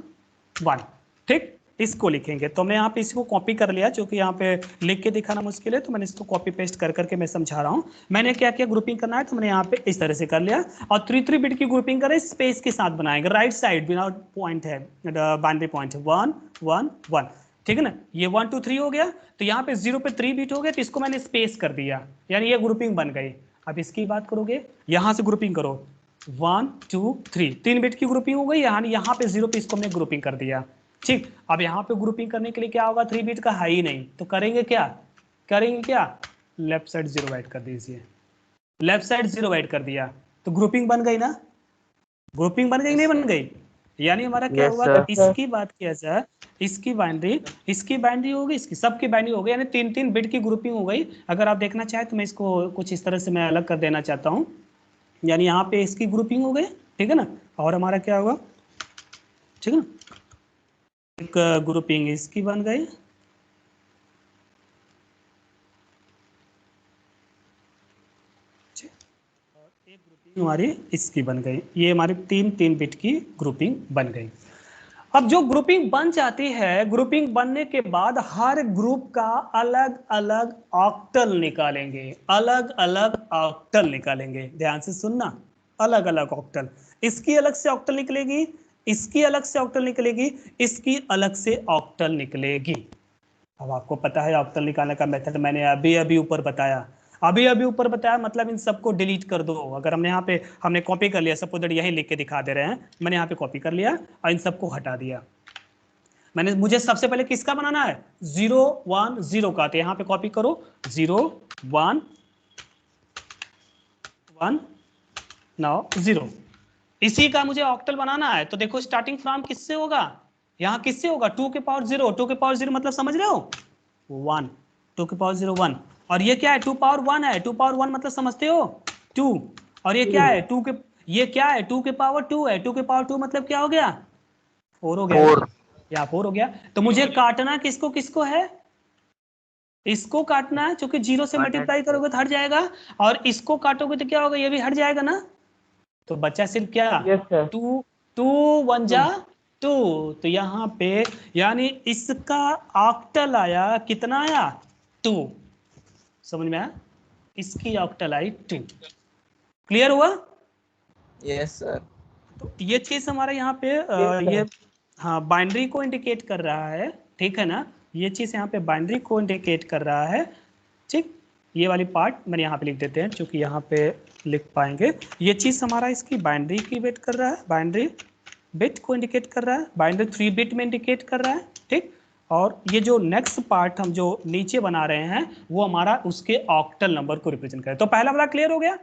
[SPEAKER 1] 1, ठीक, इसको लिखेंगे। तो मैं यहाँ पे इसको कॉपी कर लिया, क्योंकि यहाँ पे लिख के दिखाना मुश्किल है तो मैंने इसको कॉपी पेस्ट कर करके मैं समझा रहा हूँ। मैंने क्या किया, ग्रुपिंग करना है तो मैंने यहाँ पे इस तरह से कर लिया, और 3 बिट की ग्रुपिंग करें स्पेस के साथ बनाएंगे, राइट साइड विदाउट पॉइंट है, बाइनरी पॉइंट है 1 1 1, ठीक है ना। ये 1 2 3 हो गया, तो यहाँ पे 0 पे 3 बिट हो गया तो इसको मैंने स्पेस कर दिया, यानी ये ग्रुपिंग बन गई। अब इसकी बात करोगे, यहाँ से ग्रुपिंग करो 1 2 3, 3 बिट की ग्रुपिंग हो गई, यहाँ पे 0 पे इसको हमने ग्रुपिंग कर दिया, ठीक। अब यहाँ पे ग्रुपिंग करने के लिए क्या होगा, 3 बिट का है ही नहीं तो करेंगे क्या, लेफ्ट साइड 0 ऐड कर दीजिए, लेफ्ट साइड 0 ऐड कर दिया तो ग्रुपिंग बन गई ना, ग्रुपिंग बन गई नहीं बन गई, यानी हमारा क्या
[SPEAKER 6] Yes,
[SPEAKER 1] हुआ,
[SPEAKER 6] sir.
[SPEAKER 1] तो इसकी बात किया जाए, इसकी बाइनरी होगी, इसकी सबकी बाइनरी हो गई, यानी 3 बिट की ग्रुपिंग हो गई। अगर आप देखना चाहें तो मैं इसको कुछ इस तरह से मैं अलग कर देना चाहता हूँ, यानी यहाँ पे इसकी ग्रुपिंग हो गई, ठीक है ना, और हमारा क्या हुआ, ठीक है ना, एक ग्रुपिंग इसकी बन गई, और एक ग्रुपिंग हमारी इसकी बन गई, ये हमारी 3 बिट की ग्रुपिंग बन गई। अब जो ग्रुपिंग बन जाती है, ग्रुपिंग बनने के बाद हर ग्रुप का अलग अलग ऑक्टल निकालेंगे, अलग अलग ऑक्टल निकालेंगे। ध्यान से सुनना, अलग अलग ऑक्टल। इसकी अलग से ऑक्टल निकलेगी, इसकी अलग से ऑक्टल निकलेगी, इसकी अलग से ऑक्टल निकलेगी। अब आपको पता है ऑक्टल निकालने का मेथड, मैंने अभी अभी ऊपर बताया, अभी अभी ऊपर बताया। मतलब इन सबको डिलीट कर दो। अगर हमने यहाँ पे हमने कॉपी कर लिया, सपोज दैट यही लिख के दिखा दे रहे हैं, मैंने यहाँ पे कॉपी कर लिया और इन सबको हटा दिया। मैंने मुझे सबसे पहले किसका बनाना है, 0 1 0 का। तो यहाँ पे कॉपी करो 0 1 1 9 0। इसी का मुझे ऑक्टल बनाना है। तो देखो स्टार्टिंग फ्रॉम किससे होगा, यहाँ किससे होगा, 2 के पावर 0। 2 के पावर 0 मतलब समझ रहे हो 1, 2 के पावर 0 1। और ये क्या है, 2 पावर 1 है। 2 पावर 1 मतलब समझते हो 2। और ये क्या है, 2 के, ये क्या है 2 के पावर 2 है। 2 के पावर 2 मतलब क्या हो गया, 4 हो गया।
[SPEAKER 6] 4।
[SPEAKER 1] या 4 हो गया। तो मुझे काटना किसको किसको है, इसको काटना है, क्योंकि 0 से मल्टीप्लाई करोगे तो हट जाएगा, और इसको काटोगे तो क्या होगा, ये भी हट जाएगा ना। तो बच्चा सिर्फ क्या,
[SPEAKER 5] Yes, sir.
[SPEAKER 1] 2 2 1 जा 2। तो यहाँ पे यानी इसका ऑक्टल आया, कितना आया 2। समझ में आया, इसकी ऑक्टल आई 2। क्लियर हुआ।
[SPEAKER 2] Yes sir.
[SPEAKER 1] तो ये चीज हमारा यहाँ पे ये हाँ बाइनरी को इंडिकेट कर रहा है, ठीक है ना। ये चीज यहाँ पे बाइनरी को इंडिकेट कर रहा है, ठीक। ये वाली पार्ट मैंने यहाँ पे लिख देते हैं, क्योंकि यहाँ पे लिख पाएंगे। ये चीज हमारा इसकी बाइनरी की वेट कर रहा है, बाइनरी बिट को इंडिकेट कर रहा है, बाइनरी 3 बिट में इंडिकेट कर रहा है, ठीक। और ये जो नेक्स्ट पार्ट हम जो नीचे बना रहे हैं वो हमारा उसके ऑक्टल नंबर को रिप्रेजेंट करे। तो पहला वाला क्लियर हो गया।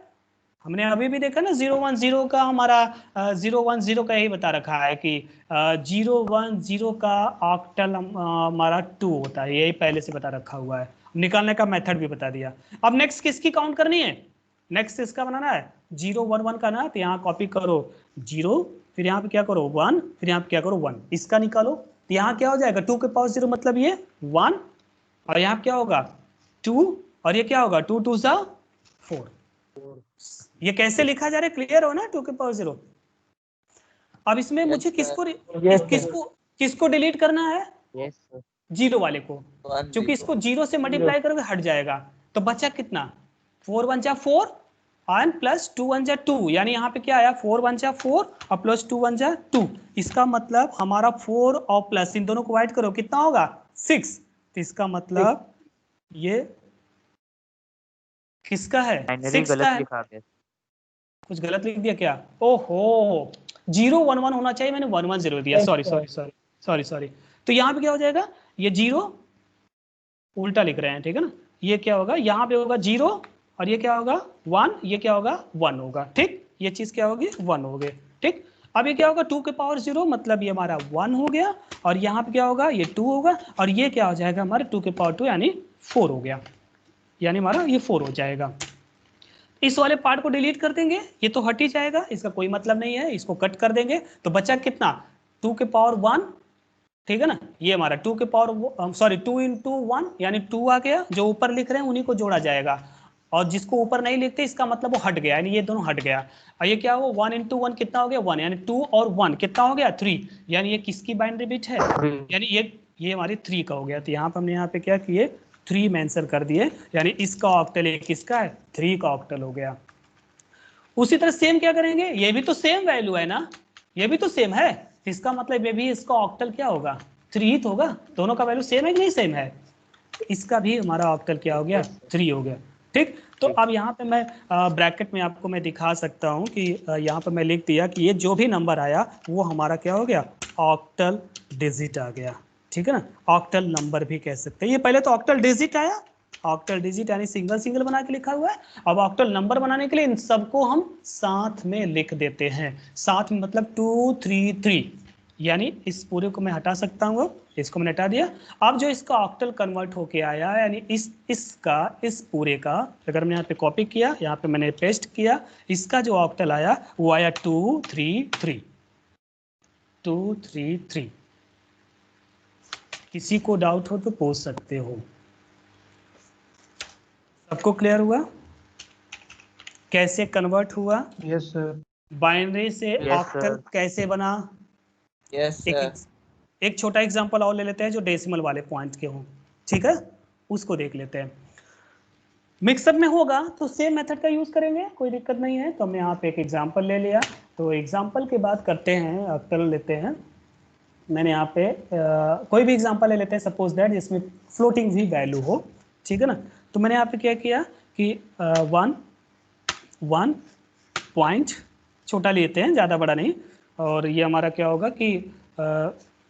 [SPEAKER 1] हमने अभी भी देखा ना 010 का हमारा 010 का यही बता रखा है कि 010 का ऑक्टल हमारा 2 होता है, यही पहले से बता रखा हुआ है। निकालने का मेथड भी बता दिया। अब नेक्स्ट किसकी काउंट करनी है, नेक्स्ट इसका बनाना है 011 का ना। तो यहाँ कॉपी करो 0, फिर यहाँ पे क्या करो 1, फिर यहाँ पे क्या करो 1, इसका निकालो। तो यहाँ क्या हो जाएगा 2 के पावर 0 मतलब ये 1, और यहाँ क्या होगा 2, और ये क्या होगा 2 2 4। ये कैसे लिखा जा रहा है, क्लियर हो ना 2 के पावर 0। अब इसमें मुझे किसको किसको किसको डिलीट करना है,
[SPEAKER 5] Yes, sir.
[SPEAKER 1] 0 वाले को, क्योंकि इसको 0 से मल्टीप्लाई करोगे हट जाएगा। तो बचा कितना, 4 1 जा 4 एंड प्लस 2 1 जा 2। यानी यहाँ पे क्या आया 4 1 जा 4 और प्लस 2 1 जा 2। इसका मतलब हमारा 4 और प्लस इन दोनों को ऐड करो कितना होगा 6। तो इसका मतलब ये किसका है,
[SPEAKER 6] बाइनरी
[SPEAKER 1] 6 का
[SPEAKER 6] गलत
[SPEAKER 1] है।
[SPEAKER 6] लिखा गया।
[SPEAKER 1] कुछ गलत लिख दिया क्या, ओहो 011 होना चाहिए, मैंने 110 दिया, sorry sorry sorry sorry sorry. तो यहाँ पे क्या हो जाएगा, ये 0 उल्टा लिख रहे हैं, ठीक है ना। ये क्या होगा, यहाँ पे होगा 0 और ये क्या होगा 1, ये क्या होगा 1 होगा, ठीक। ये चीज क्या होगी 1 हो गए, ठीक। अब ये क्या होगा 2 के पावर 0 मतलब ये हमारा 1 हो गया, और यहाँ पे क्या होगा ये 2 होगा, और ये क्या हो जाएगा हमारा 2 के पावर 2 यानी 4 हो गया, यानी हमारा ये 4 हो जाएगा। इस वाले पार्ट को डिलीट कर देंगे, ये तो हट ही जाएगा, इसका कोई मतलब नहीं है, इसको कट कर देंगे। तो बचा कितना 2 के पावर 1, ठीक है ना। ये हमारा 2 के पावर सॉरी 2 इंटू 1 यानी 2 आ गया। जो ऊपर लिख रहे हैं उन्हीं को जोड़ा जाएगा, और जिसको ऊपर नहीं लिखते इसका मतलब वो हट गया, यानी ये दोनों हट गया। और ये क्या हो 1 इंटू 1 कितना हो गया 1, यानी 2 और 1 कितना हो गया 3, यानी ये किसकी बाइनरी बिट है, यानी ये हमारी 3 का हो गया। तो यहाँ पर हमने यहाँ पे क्या किए 3 मेंशन कर दिए, यानी इसका ऑक्टल एक किसका है 3 का ऑक्टल हो गया। उसी तरह सेम क्या करेंगे, ये भी तो सेम वैल्यू है ना, ये भी तो सेम है, इसका मतलब ये भी इसका ऑक्टल क्या होगा 3 ही तो होगा। दोनों का वैल्यू सेम है कि नहीं सेम है, इसका भी हमारा ऑक्टल क्या हो गया 3 हो गया, ठीक। तो अब यहाँ पे मैं ब्रैकेट में आपको मैं दिखा सकता हूँ कि यहाँ पे मैं लिख दिया कि ये जो भी नंबर आया वो हमारा क्या हो गया ऑक्टल डिजिट आ गया, ठीक है ना। ऑक्टल नंबर भी कह सकते हैं, ये पहले तो ऑक्टल डिजिट आया, ऑक्टल डिजिट यानी सिंगल सिंगल बना के लिखा हुआ है। अब ऑक्टल नंबर बनाने के लिए इन सबको हम साथ में लिख देते हैं, साथ में मतलब 2 3 3, यानी इस पूरे को मैं हटा सकता हूँ, इसको मैंने हटा दिया। अब जो इसका ऑक्टल कन्वर्ट होके आया यानी इसका इस पूरे का अगर मैंने यहाँ पे कॉपी किया, यहाँ पे मैंने पेस्ट किया, इसका जो ऑक्टल आया वो आया 2 3 3 2 3 3। किसी को डाउट हो तो पूछ सकते हो। सबको क्लियर हुआ कैसे कन्वर्ट हुआ,
[SPEAKER 5] Yes, sir.
[SPEAKER 1] बाइनरी से
[SPEAKER 6] Yes,
[SPEAKER 1] ऑक्टल
[SPEAKER 6] sir.
[SPEAKER 1] कैसे बना,
[SPEAKER 2] यस
[SPEAKER 1] एक
[SPEAKER 2] सर।
[SPEAKER 1] एक छोटा एग्जांपल और ले लेते हैं जो डेसिमल वाले पॉइंट के हों, ठीक है, उसको देख लेते हैं। मिक्सअप में होगा तो सेम मेथड का यूज करेंगे, कोई दिक्कत नहीं है। तो हमने यहाँ पे एक एग्जांपल ले लिया, तो एग्जांपल के बाद करते हैं, अक्टल लेते हैं। मैंने यहाँ पे कोई भी एग्जांपल ले लेते हैं, सपोज दैट जिसमें फ्लोटिंग भी वैल्यू हो, ठीक है ना। तो मैंने यहाँ पे क्या किया कि 1 पॉइंट छोटा लेते हैं, ज़्यादा बड़ा नहीं, और ये हमारा क्या होगा कि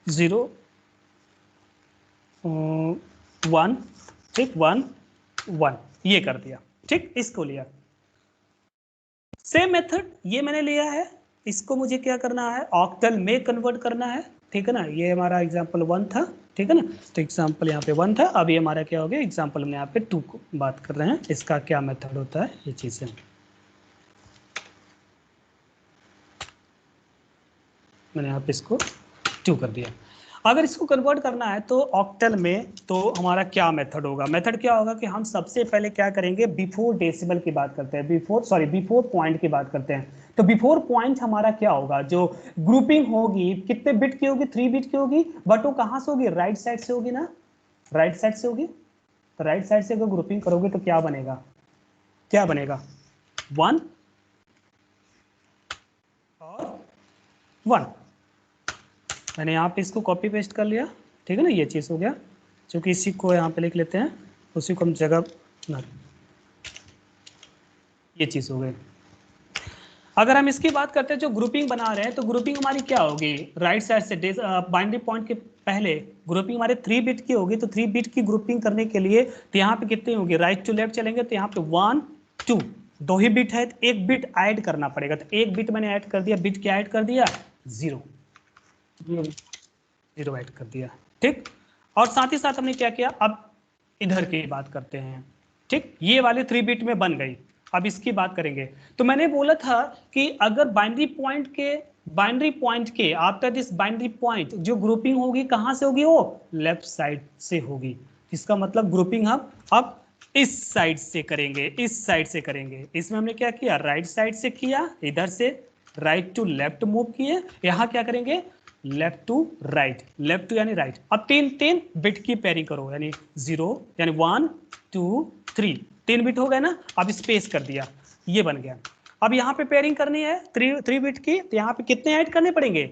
[SPEAKER 1] 0 1, ठीक, 1 1 ये कर दिया, ठीक, इसको लिया। सेम मेथड ये मैंने लिया है, इसको मुझे क्या करना है, ऑक्टल में कन्वर्ट करना है, ठीक है ना। ये हमारा एग्जांपल 1 था, ठीक है ना, तो एग्जांपल यहाँ पे 1 था, अब ये हमारा क्या हो गया, एग्जांपल में यहाँ पे 2 को बात कर रहे हैं, इसका क्या मेथड होता है, ये चीज़ें मैंने यहाँ पे इसको 2 कर दिया। अगर इसको कन्वर्ट करना है तो ऑक्टल में, तो हमारा क्या मेथड होगा, मेथड क्या होगा कि हम सबसे पहले क्या करेंगे, बिफोर डेसिमल की बात करते हैं, बिफोर पॉइंट की बात करते हैं। तो बिफोर पॉइंट हमारा क्या होगा, जो ग्रुपिंग होगी कितने बिट की होगी, 3 बिट की होगी, बट वो कहाँ से होगी, राइट साइड से होगी ना, राइट साइड से होगी। तो राइट साइड से अगर ग्रुपिंग करोगे तो क्या बनेगा, 1 और 1। मैंने यहाँ पे इसको कॉपी पेस्ट कर लिया, ठीक है ना, ये चीज़ हो गया। चूंकि इसी को यहाँ पे लिख लेते हैं, उसी को हम जगह ना, ये चीज़ हो गई। अगर हम इसकी बात करते हैं, जो ग्रुपिंग बना रहे हैं, तो ग्रुपिंग हमारी क्या होगी, राइट साइड से बाइनरी पॉइंट के पहले ग्रुपिंग हमारे 3 बिट की होगी। तो 3 बिट की ग्रुपिंग करने के लिए तो यहाँ पे कितनी होगी, राइट टू लेफ्ट चलेंगे तो यहाँ पे 1 2 2 ही बिट है, तो 1 बिट ऐड करना पड़ेगा। तो 1 बिट मैंने ऐड कर दिया, बिट क्या ऐड कर दिया, 0 ऐड कर दिया, ठीक। और साथ ही साथ हमने क्या किया, अब इधर की बात करते हैं, ठीक, ये वाले 3 बिट में बन गई। अब इसकी बात करेंगे, तो मैंने बोला था कि अगर बाइनरी पॉइंट के आफ्टर दिस बाइनरी पॉइंट जो ग्रुपिंग होगी कहां से होगी, वो लेफ्ट साइड से होगी। इसका मतलब ग्रुपिंग हम अब इस साइड से करेंगे, इस साइड से करेंगे। इसमें हमने क्या किया, राइट साइड से किया, इधर से राइट टू लेफ्ट मूव किए, यहां क्या करेंगे, left to right, left to यानी राइट। अब 3 बिट की पेयरिंग करो, यानी 0 यानी 1 2 3, 3 बिट हो गए ना। अब स्पेस कर दिया, ये बन गया। अब यहाँ पे पेयरिंग करनी है 3 बिट की, तो यहाँ पे कितने ऐड करने पड़ेंगे,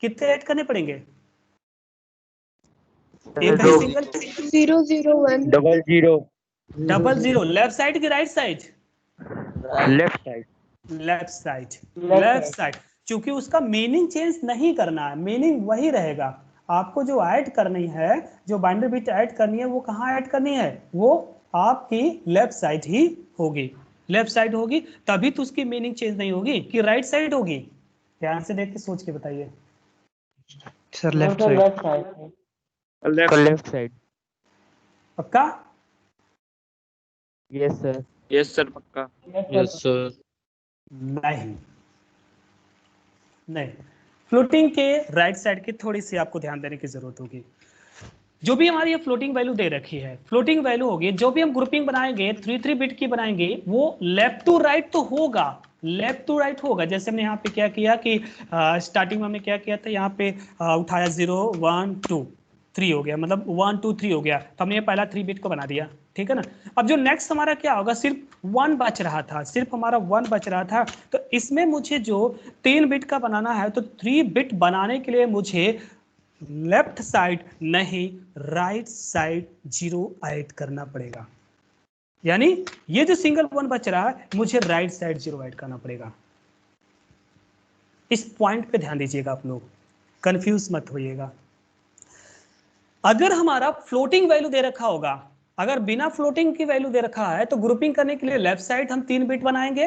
[SPEAKER 1] कितने ऐड करने पड़ेंगे, एक है सिंगल
[SPEAKER 3] 0 0 1
[SPEAKER 6] 00
[SPEAKER 1] 0 लेफ्ट साइड की right side,
[SPEAKER 6] left side
[SPEAKER 1] left side. क्योंकि उसका मीनिंग चेंज नहीं करना है, मीनिंग वही रहेगा। आपको जो ऐड करनी है, जो बाइनरी बिट ऐड करनी है, वो कहाँ ऐड करनी है, वो आपकी लेफ्ट साइड ही होगी, लेफ्ट साइड होगी, तभी तो उसकी मीनिंग चेंज नहीं होगी कि राइट साइड होगी। ध्यान से देख के सोच के बताइए।
[SPEAKER 5] Sir left side,
[SPEAKER 6] left side.
[SPEAKER 1] पक्का,
[SPEAKER 6] यस सर।
[SPEAKER 2] यस सर, पक्का।
[SPEAKER 4] Yes sir.
[SPEAKER 1] नहीं नहीं, फ्लोटिंग के राइट साइड की थोड़ी सी आपको ध्यान देने की जरूरत होगी। जो भी हमारी ये फ्लोटिंग वैल्यू दे रखी है, फ्लोटिंग वैल्यू होगी, जो भी हम ग्रुपिंग बनाएंगे 3 बिट की बनाएंगे, वो लेफ्ट टू राइट तो होगा, लेफ्ट टू राइट होगा। जैसे हमने यहाँ पे क्या किया कि स्टार्टिंग में हमने क्या किया था, यहाँ पे उठाया 0 1 2 3 हो गया, मतलब 1 2 3 हो गया, तो हमने ये पहला 3 बिट को बना दिया, ठीक है ना। अब जो नेक्स्ट हमारा क्या होगा, सिर्फ 1 बच रहा था, सिर्फ हमारा 1 बच रहा था, तो इसमें मुझे जो 3 बिट का बनाना है, तो 3 बिट बनाने के लिए मुझे लेफ्ट साइड नहीं, राइट साइड 0 ऐड करना पड़ेगा। यानी ये जो सिंगल 1 बच रहा है, मुझे राइट साइड 0 ऐड करना पड़ेगा। इस पॉइंट पे ध्यान दीजिएगा आप लोग, कंफ्यूज मत होइएगा। अगर हमारा फ्लोटिंग वैल्यू दे रखा होगा, अगर बिना फ्लोटिंग की वैल्यू दे रखा है, तो ग्रुपिंग करने के लिए लेफ्ट साइड हम 3 बिट बनाएंगे,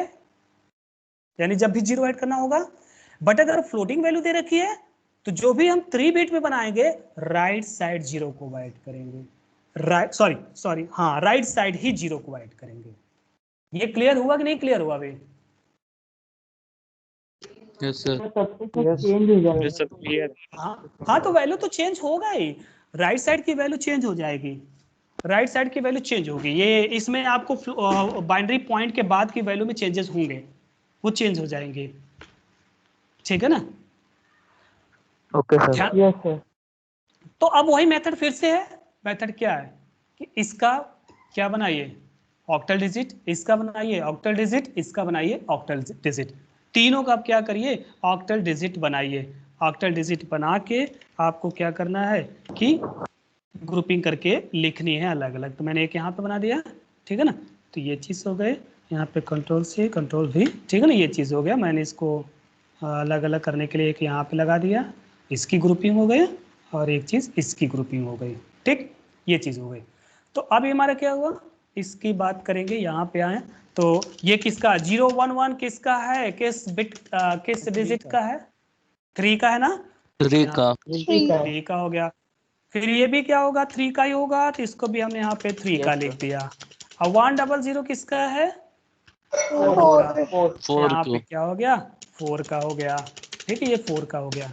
[SPEAKER 1] यानी जब भी 0 ऐड करना होगा। बट अगर फ्लोटिंग वैल्यू दे रखी है, तो जो भी हम 3 बिट में बनाएंगे, राइट साइड 0 को ऐड करेंगे, राइट साइड ही 0 को ऐड करेंगे। ये क्लियर हुआ कि नहीं क्लियर हुआ भाई?
[SPEAKER 4] Yes sir.
[SPEAKER 2] Yes sir, clear.
[SPEAKER 1] हाँ, तो वैल्यू तो चेंज होगा ही, राइट साइड की वैल्यू चेंज हो जाएगी, राइट साइड की वैल्यू चेंज होगी। ये इसमें आपको बाइनरी पॉइंट के बाद की वैल्यू में चेंजेस होंगे, वो चेंज हो जाएंगे, ठीक है ना।
[SPEAKER 6] Okay sir.
[SPEAKER 1] तो अब वही मेथड फिर से है। मेथड क्या है कि इसका क्या बनाइए ऑक्टल डिजिट, इसका बनाइए ऑक्टल डिजिट, इसका बनाइए ऑक्टल डिजिट, तीनों का आप क्या करिए ऑक्टल डिजिट बनाइए। ऑक्टल डिजिट बना के आपको क्या करना है कि ग्रुपिंग करके लिखनी है अलग अलग। तो मैंने एक यहाँ पे बना दिया, ठीक है ना। तो ये चीज़ हो गए, यहाँ पे कंट्रोल से कंट्रोल भी, ठीक है ना, ये चीज़ हो गया। मैंने इसको अलग अलग करने के लिए एक यहाँ पे लगा दिया, इसकी ग्रुपिंग हो गई और एक चीज़ इसकी ग्रुपिंग हो गई, ठीक, ये चीज़ हो गई। तो अब हमारा क्या हुआ, इसकी बात करेंगे, यहाँ पे आए तो ये किसका 011 किसका है, किस बिट किस डिजिट का है, 3 का है ना,
[SPEAKER 4] 3 का
[SPEAKER 1] 3 का हो गया। फिर ये भी क्या होगा 3 का ही होगा, तो इसको भी हम यहाँ पे 3 का लिख दिया। अब 100 किसका है, 4 का,
[SPEAKER 4] 4
[SPEAKER 1] यहाँ पे
[SPEAKER 4] को
[SPEAKER 1] क्या हो गया 4 का हो गया, ठीक है, ये 4 का हो गया।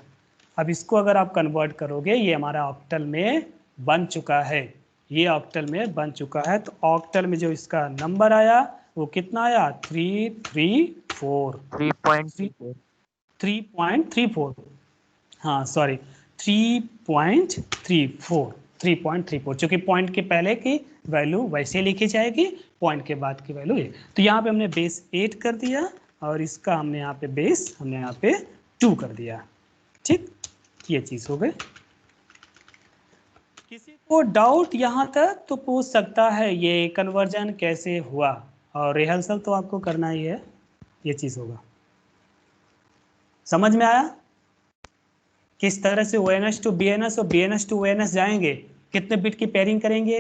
[SPEAKER 1] अब इसको अगर आप कन्वर्ट करोगे, ये हमारा ऑक्टल में बन चुका है, ये ऑक्टल में बन चुका है। तो ऑक्टल में जो इसका नंबर आया वो कितना आया 334
[SPEAKER 6] 3.34
[SPEAKER 1] 3.34, हाँ सॉरी 3.34 चूंकि पॉइंट के पहले की वैल्यू वैसे लिखी जाएगी, पॉइंट के बाद की वैल्यू ये। तो यहाँ पे हमने बेस 8 कर दिया और इसका हमने यहाँ पे बेस हमने यहाँ पे 2 कर दिया, ठीक, ये चीज हो गई। किसी को डाउट यहाँ तक तो पूछ सकता है ये कन्वर्जन कैसे हुआ, और रिहर्सल तो आपको करना ही है, ये चीज होगा। समझ में आया किस तरह से ONS टू BNS और BNS टू ONS जाएंगे, कितने बिट की पेयरिंग करेंगे।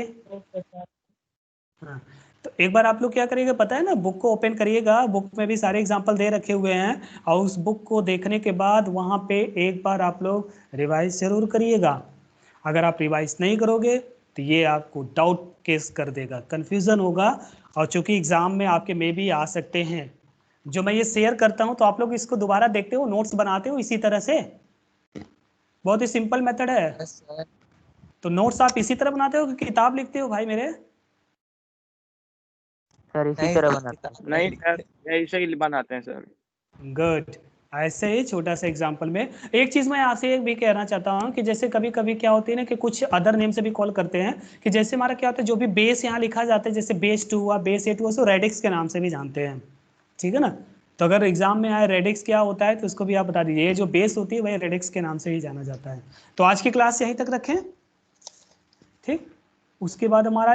[SPEAKER 1] हाँ, तो एक बार आप लोग क्या करेंगे पता है ना, बुक को ओपन करिएगा, बुक में भी सारे एग्जांपल दे रखे हुए हैं, और उस बुक को देखने के बाद वहाँ पे एक बार आप लोग रिवाइज जरूर करिएगा। अगर आप रिवाइज नहीं करोगे तो ये आपको डाउट केस कर देगा, कन्फ्यूज़न होगा, और चूंकि एग्ज़ाम में आपके में भी आ सकते हैं। जो मैं ये शेयर करता हूँ तो आप लोग इसको दोबारा देखते हो, नोट्स बनाते हो इसी तरह से, बहुत ही सिंपल मेथड है। तो नोट्स आप इसी तरह बनाते हो कि किताब लिखते हो भाई मेरे?
[SPEAKER 6] सर इसी तरह बनाते हैं।
[SPEAKER 2] नहीं सर, ऐसे ही बनाते हैं सर।
[SPEAKER 1] गुड, ऐसे ही छोटा सा एग्जांपल में एक चीज मैं यहाँ से भी कहना चाहता हूँ कि जैसे कभी कभी क्या होती है ना कि कुछ अदर नेम से भी कॉल करते हैं, कि जैसे हमारा क्या होता है जो भी बेस यहाँ लिखा जाता है, जैसे बेस 2 हुआ, बेस 8 हुआ, सो रेडिक्स के नाम से भी जानते हैं, ठीक है ना। तो अगर एग्जाम में आए रेडिक्स क्या होता है तो उसको भी आप बता दीजिए, ये जो बेस होती है वही रेडिक्स के नाम से ही जाना जाता है। तो आज की क्लास यहीं तक रखें, ठीक। उसके बाद हमारा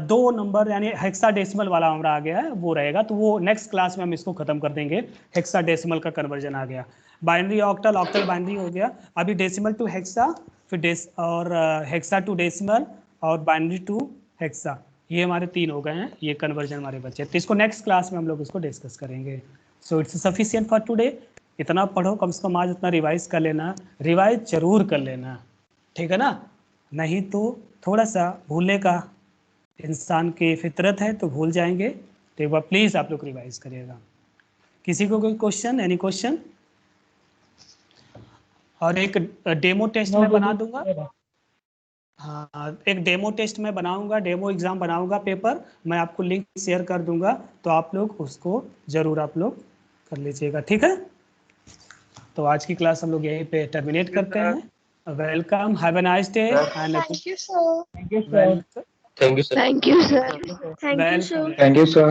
[SPEAKER 1] 2 नंबर यानी हेक्साडेसिमल वाला हमारा आ गया है, वो रहेगा, तो वो नेक्स्ट क्लास में हम इसको खत्म कर देंगे। हेक्साडेसिमल का कन्वर्जन आ गया, बाइनरी ऑक्टल, ऑक्टल बाइनरी हो गया, अभी डेसिमल टू हेक्सा, फिर और हेक्सा टू डेसिमल और बाइनरी टू हेक्सा, ये हमारे 3 हो गए हैं, ये कन्वर्जन हमारे बच्चे। तो इसको नेक्स्ट क्लास में हम लोग इसको डिस्कस करेंगे। So it's sufficient for today, इतना पढ़ो, कम से कम आज उतना रिवाइज कर लेना, रिवाइज जरूर कर लेना, ठीक है ना, नहीं तो थोड़ा सा भूलने का इंसान की फितरत है, तो भूल जाएंगे। तो एक बार प्लीज़ आप लोग रिवाइज करिएगा। किसी को कोई क्वेश्चन, एनी क्वेश्चन? और एक डेमो टेस्ट मैं बना दूंगा, हाँ एक डेमो टेस्ट मैं बनाऊंगा, डेमो एग्जाम बनाऊंगा, पेपर मैं आपको लिंक शेयर कर दूंगा, तो आप लोग उसको ज़रूर आप लोग कर लीजिएगा, ठीक है। तो आज की क्लास हम लोग यहीं पे टर्मिनेट करते हैं। Welcome, have a nice day and
[SPEAKER 3] Thank you, sir.
[SPEAKER 1] Welcome,
[SPEAKER 3] Thank you, sir. Thank you, sir.
[SPEAKER 1] Welcome.
[SPEAKER 5] Thank you, sir.